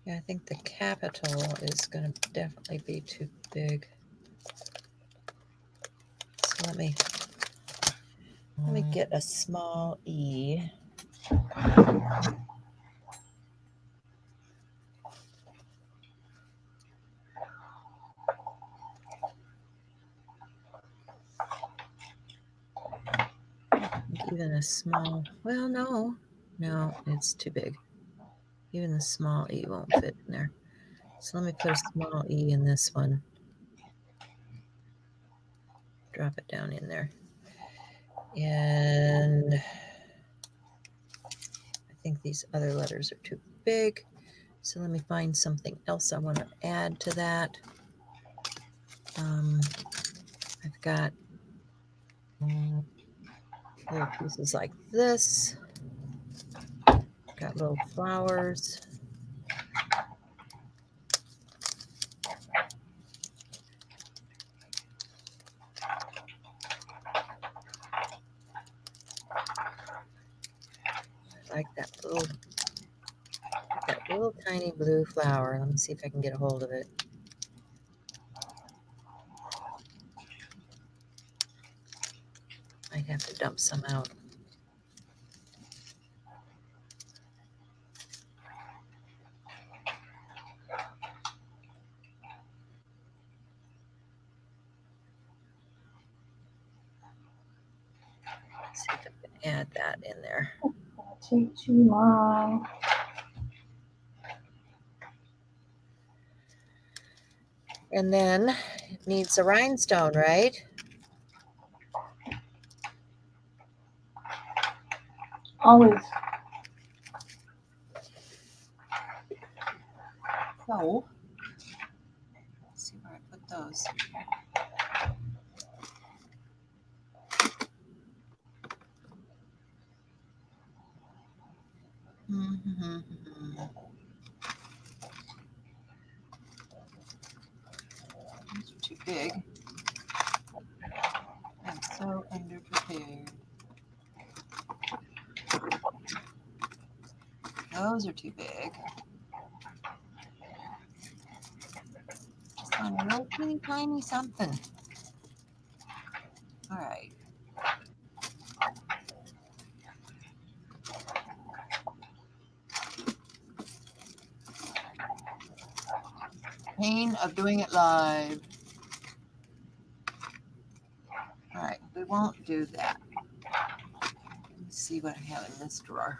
yeah, I think the capital is going to definitely be too big. So let me Let me get a small E. Even a small, well, no, it's too big. Even the small E won't fit in there. So let me put a small E in this one. Drop it down in there. And I think these other letters are too big. So let me find something else I want to add to that. I've got little pieces like this. Got little flowers. I like that little tiny blue flower. Let me see if I can get a hold of it. Might have to dump some out. Let's see if I can add that in there. Take too long. And then it needs a rhinestone, right? Always. So, let's see where I put those. Those are too big. I'm so underprepared. Those are too big. Just want a little teeny tiny something. All right. Pain of doing it live. All right, we won't do that. Let's see what I have in this drawer.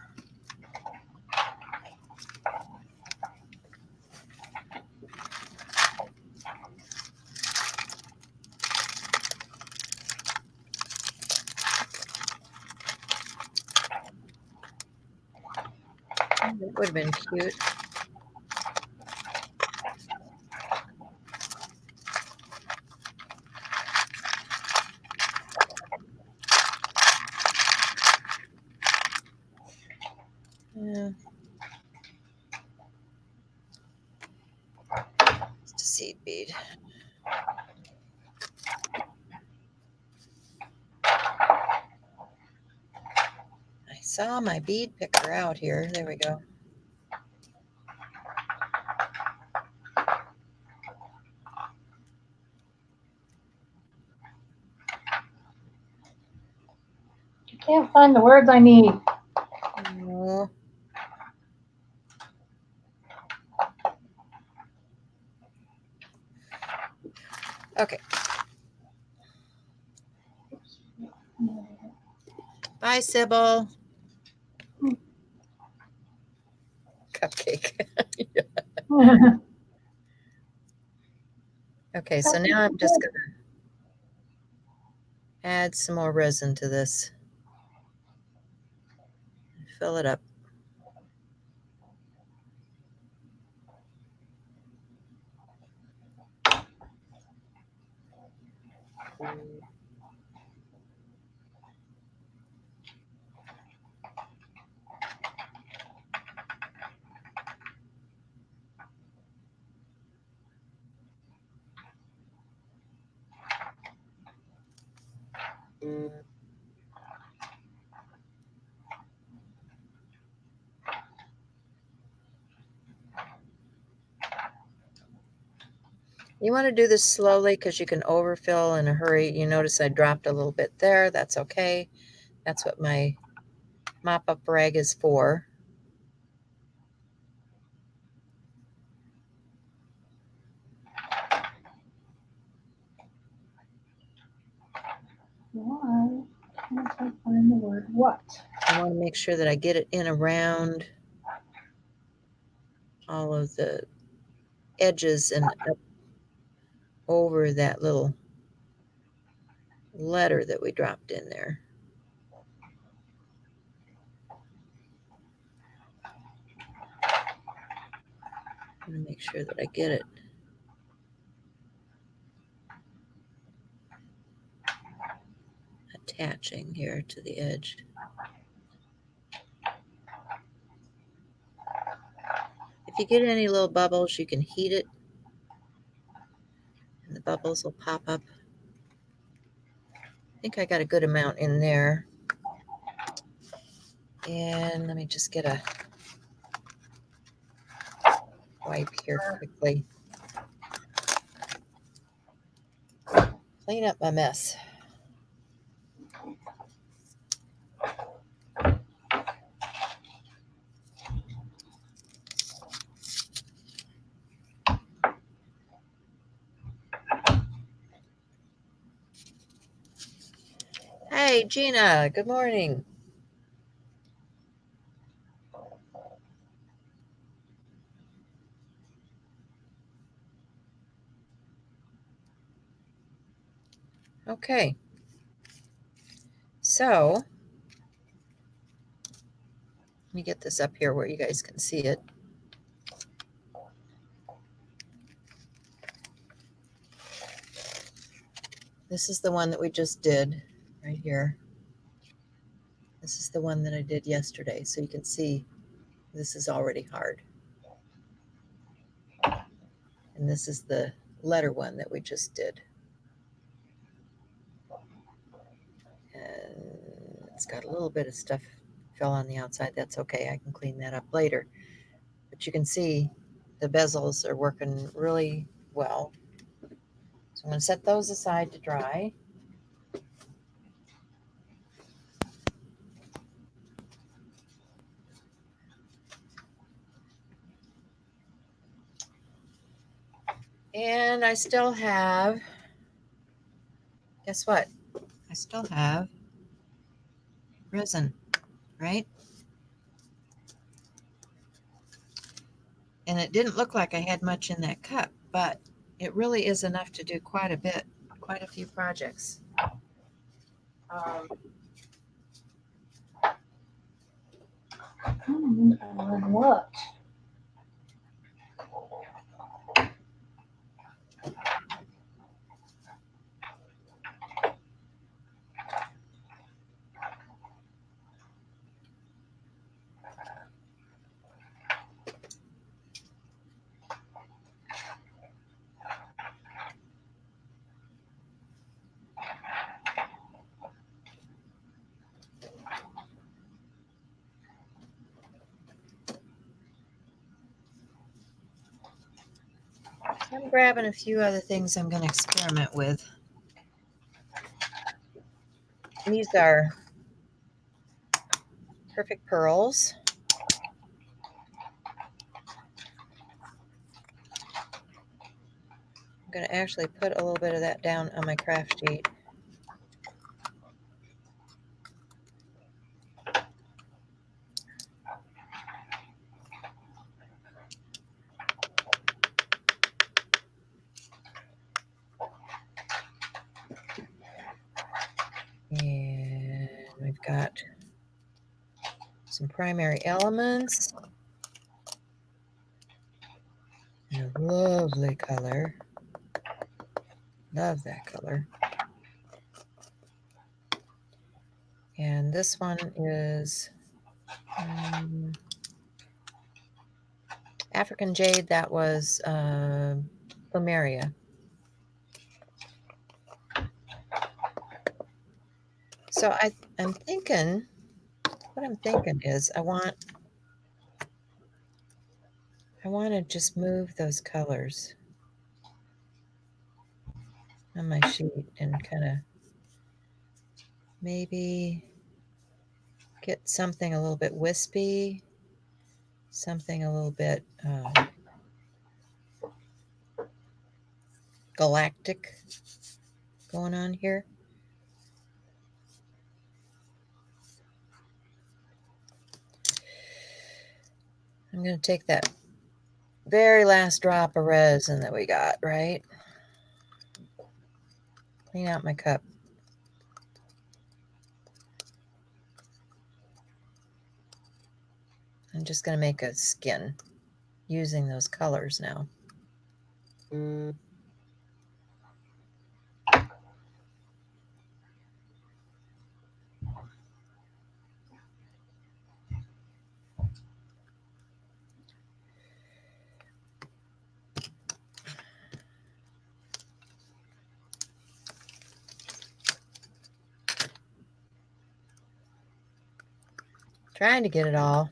That would have been cute. Yeah. Just a seed bead. I saw my bead picker out here. There we go. I can't find the words I need. Oh. Okay. Bye, Sybil. Cupcake. Okay, so now I'm just going to add some more resin to this. Fill it up. You want to do this slowly because you can overfill in a hurry. You notice I dropped a little bit there. That's okay. That's what my mop-up rag is for. Why can't I find the word what? I want to make sure that I get it in around all of the edges and up over that little letter that we dropped in there. I'm going to make sure that I get it attaching here to the edge. If you get any little bubbles, you can heat it and the bubbles will pop up. I think I got a good amount in there. And let me just get a wipe here quickly. Clean up my mess. Hey, Gina, good morning. Okay. So, let me get this up here where you guys can see it. This is the one that we just did right here. This is the one that I did yesterday. So you can see this is already hard. And this is the letter one that we just did. And it's got a little bit of stuff fell on the outside. That's okay. I can clean that up later. But you can see the bezels are working really well. So I'm going to set those aside to dry. And I still have, guess what? I still have resin, right? And it didn't look like I had much in that cup, but it really is enough to do quite a bit, quite a few projects. What? I'm grabbing a few other things I'm going to experiment with. These are perfect pearls. I'm going to actually put a little bit of that down on my craft sheet. And we've got some primary elements. And a lovely color. Love that color. And this one is African jade. That was plumeria. So I'm thinking, what I'm thinking is I want to just move those colors on my sheet and kind of maybe get something a little bit wispy, something a little bit galactic going on here. I'm going to take that very last drop of resin that we got, right? Clean out my cup. I'm just going to make a skin using those colors now. Trying to get it all.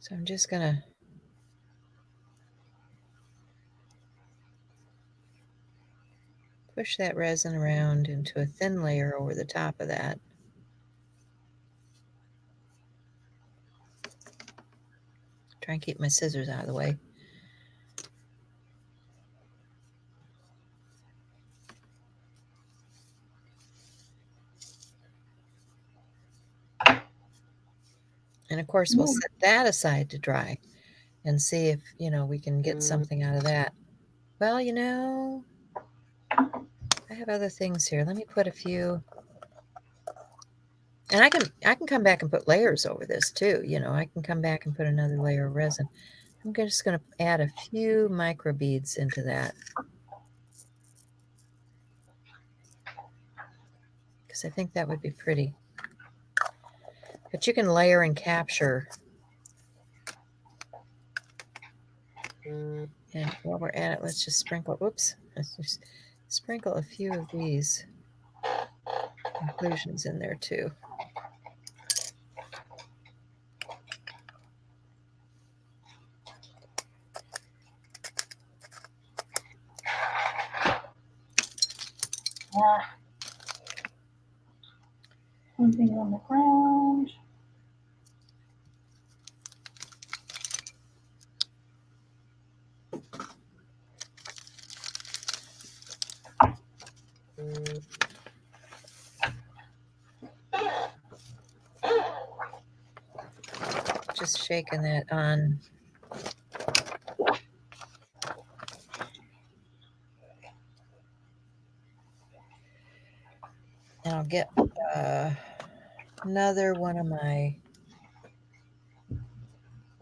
So I'm just going to push that resin around into a thin layer over the top of that. Try and keep my scissors out of the way. And of course, we'll set that aside to dry and see if, we can get something out of that. Well, I have other things here. Let me put a few. And I can come back and put layers over this too. I can come back and put another layer of resin. I'm just going to add a few micro beads into that, because I think that would be pretty. But you can layer and capture. And while we're at it, let's just sprinkle. Let's just sprinkle a few of these inclusions in there too. Something on the ground. Just shaking that on. And I'll get another one of my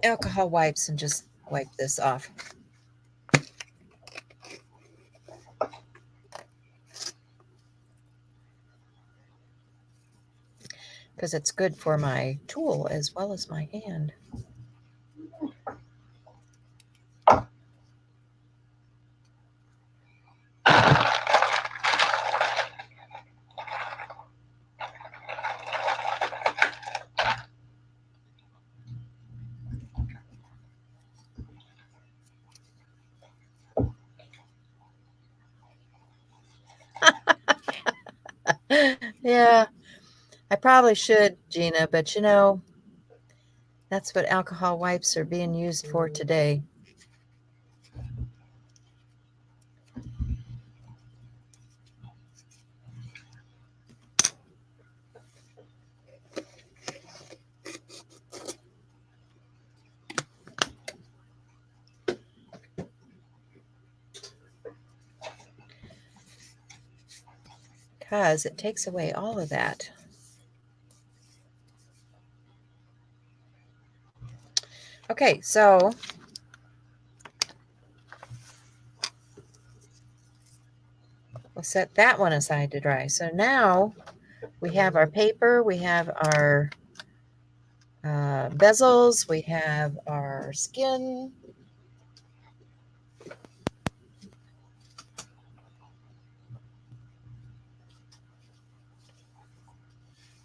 alcohol wipes and just wipe this off. Because it's good for my tool as well as my hand. Yeah, I probably should, Gina, but that's what alcohol wipes are being used for today. Because it takes away all of that. Okay, so we'll set that one aside to dry. So now we have our paper, we have our bezels, we have our skin.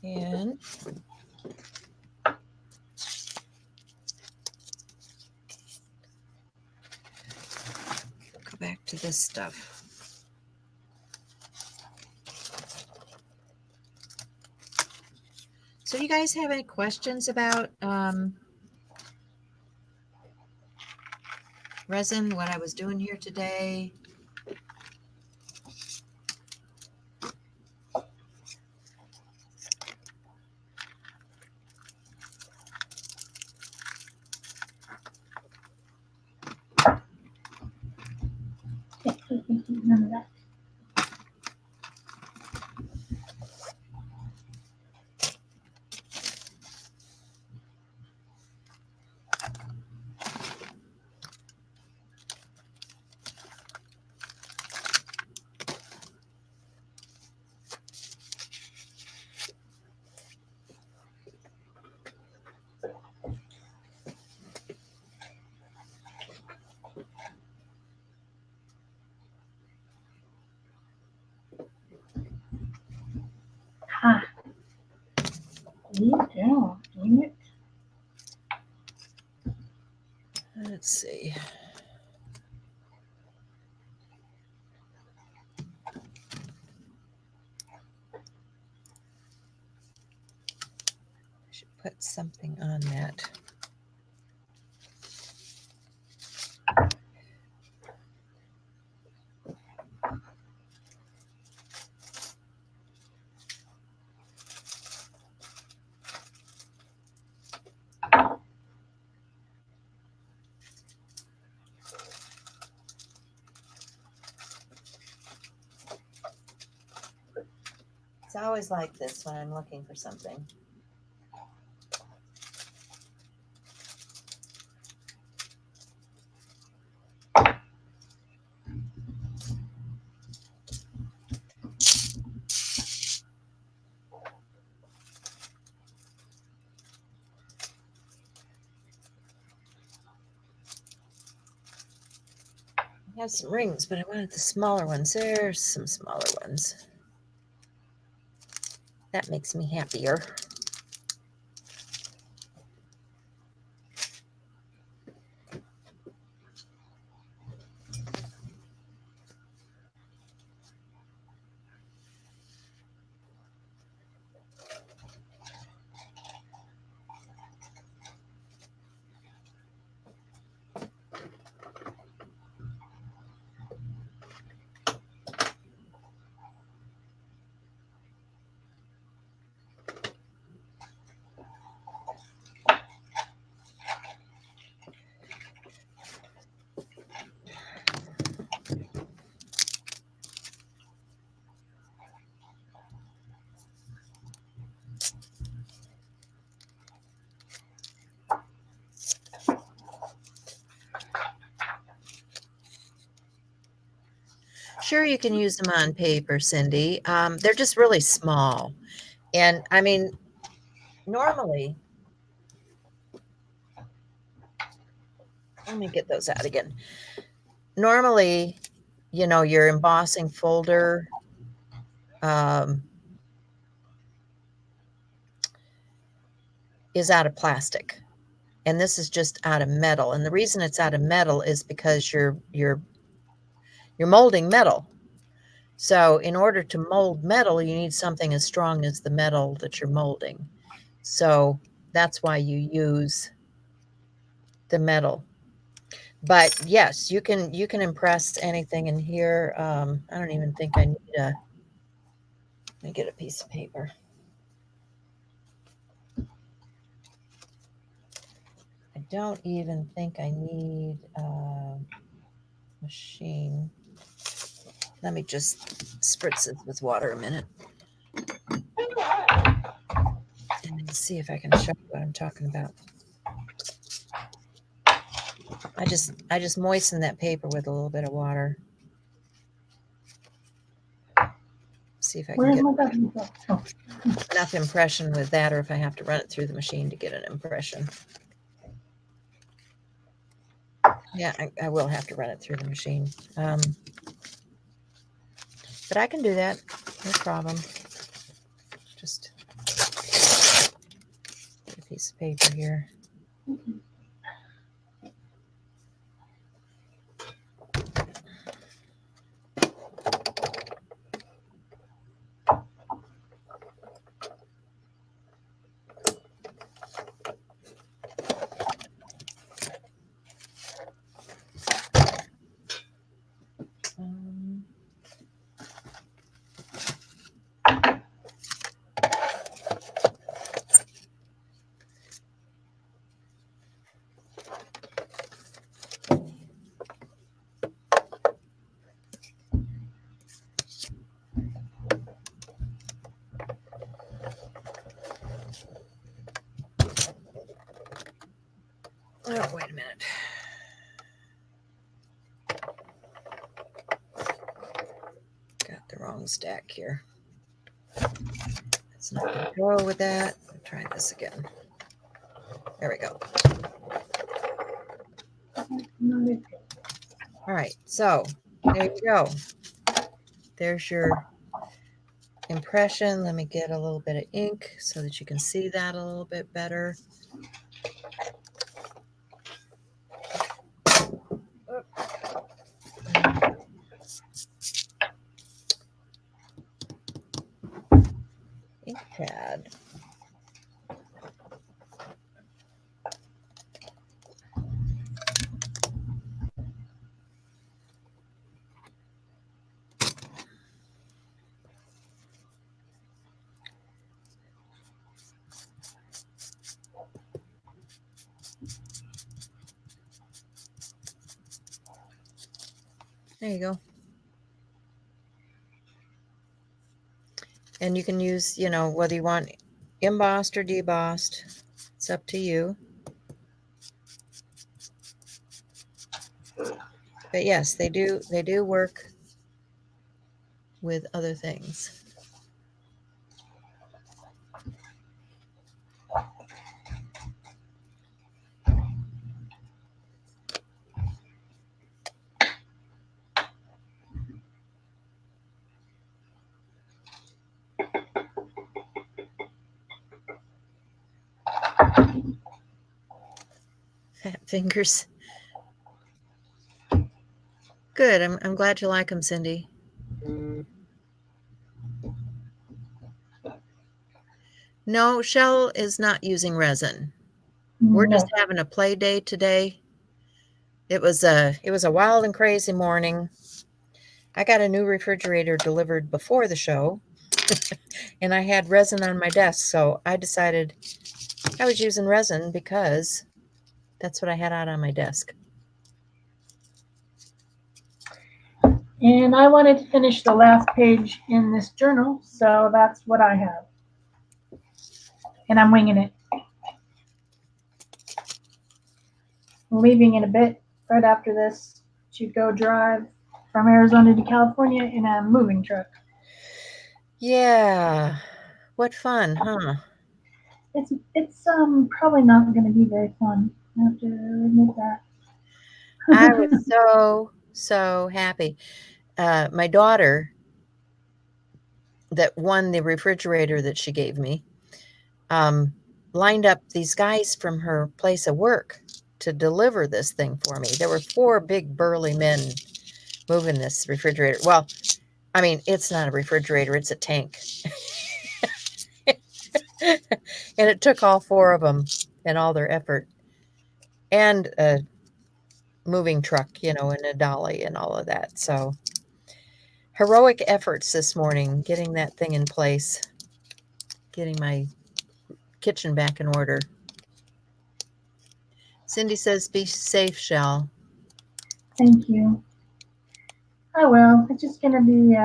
And go back to this stuff. So you guys have any questions about resin, what I was doing here today? None of that. Ha. You don't, dang it. Let's see. I should put something on that. It's always like this when I'm looking for something. I have some rings, but I wanted the smaller ones. There's some smaller ones. That makes me happier. Sure, you can use them on paper, Cindy. They're just really small. And I mean, normally, let me get those out again. Normally, you know, your embossing folder is out of plastic. And this is just out of metal. And the reason it's out of metal is because you're molding metal. So in order to mold metal, you need something as strong as the metal that you're molding. So that's why you use the metal. But yes, you can impress anything in here. I don't even think I need let me get a piece of paper. I don't even think I need a machine. Let me just spritz it with water a minute. And see if I can show you what I'm talking about. I just moisten that paper with a little bit of water. See if I can get enough impression with that, or if I have to run it through the machine to get an impression. Yeah, I will have to run it through the machine. But I can do that, no problem. Just piece of paper here. Oh, wait a minute. Got the wrong stack here. It's not going to go with that. I'll try this again. There we go. All right, so there you go. There's your impression. Let me get a little bit of ink so that you can see that a little bit better. Ink pad. There you go. And you can use, you know, whether you want embossed or debossed, it's up to you. But yes, they do work with other things. Fat fingers. Good. I'm glad you like them, Cindy. No, Shel is not using resin. We're just having a play day today. It was a wild and crazy morning. I got a new refrigerator delivered before the show, and I had resin on my desk, so I decided I was using resin because that's what I had out on my desk. And I wanted to finish the last page in this journal, so that's what I have. And I'm winging it. I'm leaving in a bit, right after this, to go drive from Arizona to California in a moving truck. Yeah. What fun, huh? It's probably not going to be very fun. I have to admit that. I was so happy. My daughter that won the refrigerator that she gave me lined up these guys from her place of work to deliver this thing for me. There were 4 big burly men moving this refrigerator. Well, I mean, it's not a refrigerator, it's a tank. And it took all 4 of them and all their effort. And a moving truck, you know, and a dolly and all of that. So heroic efforts this morning, getting that thing in place, getting my kitchen back in order. Cindy says, be safe, Shel. Thank you. I will. It's just going to be,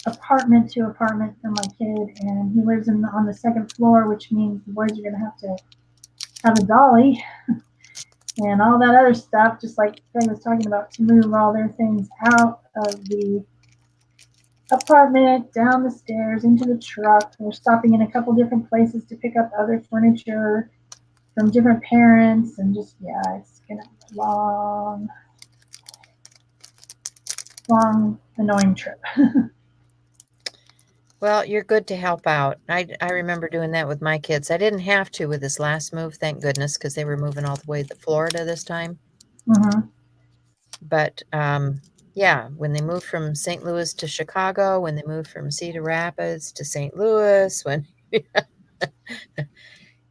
apartment to apartment for my kid, and he lives on the second floor, which means the boys are going to have a dolly and all that other stuff, just like Greg was talking about, to move all their things out of the apartment, down the stairs, into the truck. We're stopping in a couple different places to pick up other furniture from different parents, and just, yeah, it's going to be a long, annoying trip. Well, you're good to help out. I remember doing that with my kids. I didn't have to with this last move, thank goodness, because they were moving all the way to Florida this time. Mm-hmm. But yeah, when they moved from St. Louis to Chicago, when they moved from Cedar Rapids to St. Louis, when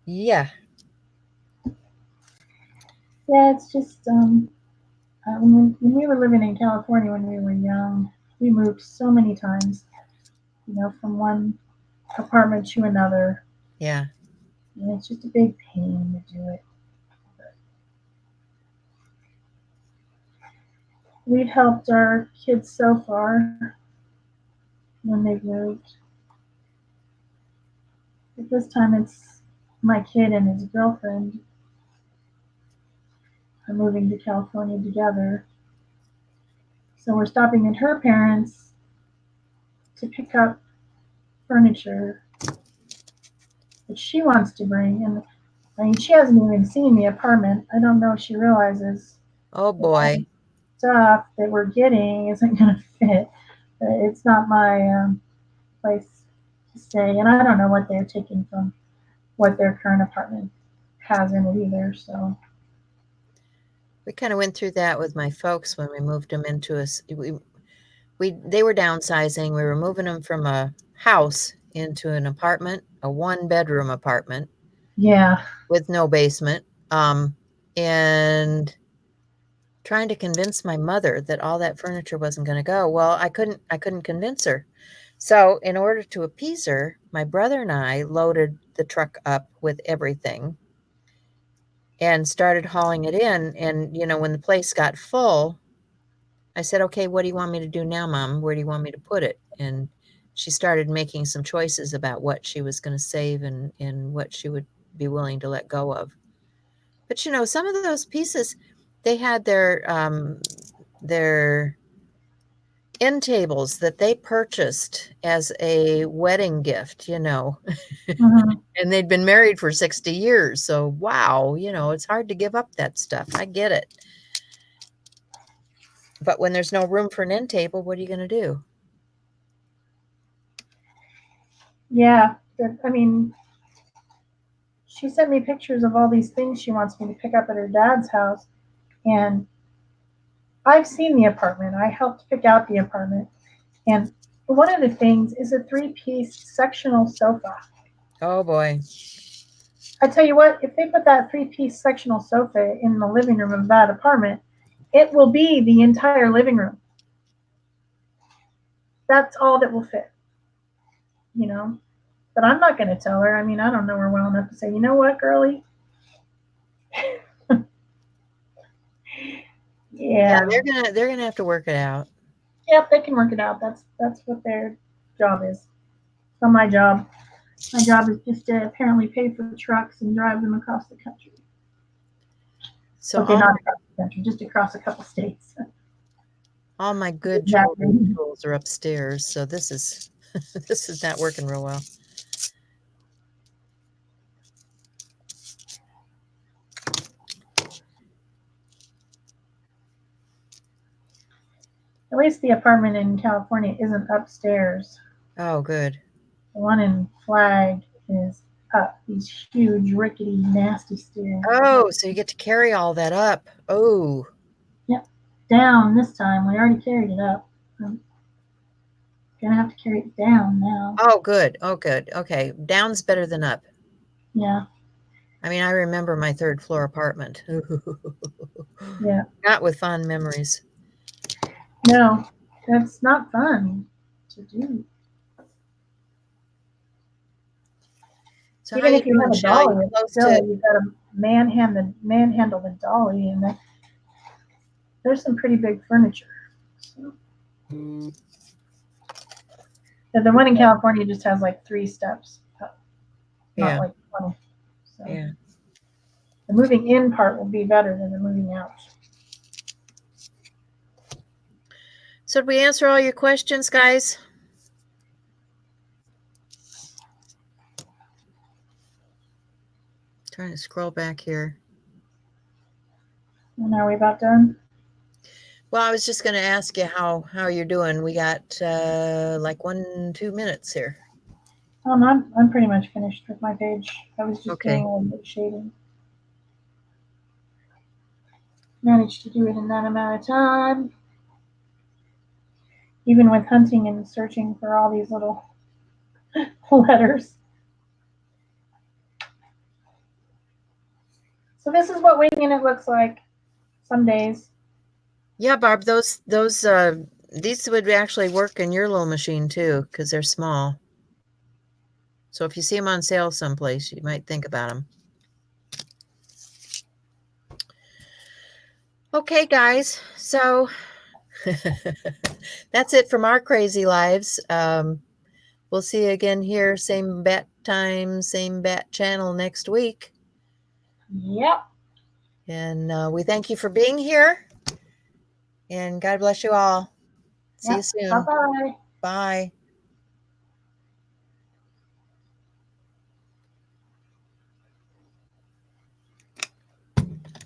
yeah, Yeah, it's just when we were living in California when we were young, we moved so many times, from one apartment to another, yeah. and it's just a big pain to do it. But we've helped our kids so far when they've moved. But this time it's my kid and his girlfriend are moving to California together. So we're stopping at her parents' to pick up furniture that she wants to bring. And I mean, she hasn't even seen the apartment. I don't know if she realizes Oh that all boy. the stuff that we're getting isn't going to fit. It's not my place to stay. And I don't know what they're taking from what their current apartment has in it either. So, We kind of went through that with my folks when we moved them into we they were downsizing. We were moving them from a house into an apartment, a one-bedroom apartment yeah. with no basement. And trying to convince my mother that all that furniture wasn't going to go. Well, I couldn't convince her. So, in order to appease her, my brother and I loaded the truck up with everything and started hauling it in. And, when the place got full, I said, "Okay, what do you want me to do now, Mom? Where do you want me to put it?" And she started making some choices about what she was going to save and what she would be willing to let go of. But some of those pieces, they had their end tables that they purchased as a wedding gift, Hmm. and they'd been married for 60 years. So, wow, it's hard to give up that stuff. I get it. But when there's no room for an end table, what are you going to do? Yeah. I mean, she sent me pictures of all these things she wants me to pick up at her dad's house. And I've seen the apartment. I helped pick out the apartment. And one of the things is a three-piece sectional sofa. Oh boy. I tell you what, if they put that three-piece sectional sofa in the living room of that apartment, it will be the entire living room. That's all that will fit, you know. But I'm not going to tell her. I mean, I don't know her well enough to say, you know what, girlie? Yeah, Yeah. they're gonna have to work it out. Yep, they can work it out. That's what their job is. It's not my job. My job is just to apparently pay for trucks and drive them across the country. So Okay, not across the country, just across a couple states. all my good jewelry Exactly. tools are upstairs, so this is this is not working real well. At least the apartment in California isn't upstairs. Oh, good. The one in Flag is up these huge, rickety, nasty stairs. Oh, so you get to carry all that up. Oh. Yep, down this time. We already carried it up. I'm gonna have to carry it down now. Oh, good. Oh, good. Okay. Down's better than up. Yeah, I mean, I remember my third floor apartment. yeah. Not with fond memories. No, that's not fun to do. So how Even you if you doing, have a Shell? You dolly, it's close to still you've got to manhandle the dolly, and there's some pretty big furniture. So, the one in California just has like 3 steps up, not yeah, like 20. So yeah. the moving in part will be better than the moving out. So did we answer all your questions, guys? Trying to scroll back here. And are we about done? Well, I was just going to ask you how you're doing. We got like 2 minutes here. I'm pretty much finished with my page. I was just doing Okay. a little bit of shading. Managed to do it in that amount of time. Even with hunting and searching for all these little letters. So this is what winging it looks like some days. Yeah, Barb, those these would actually work in your little machine too, because they're small. So if you see them on sale someplace, you might think about them. Okay, guys. So that's it from our crazy lives. We'll see you again here, same bat time, same bat channel next week. Yep. And we thank you for being here. And God bless you all. See you Yep. Bye soon. bye. Bye.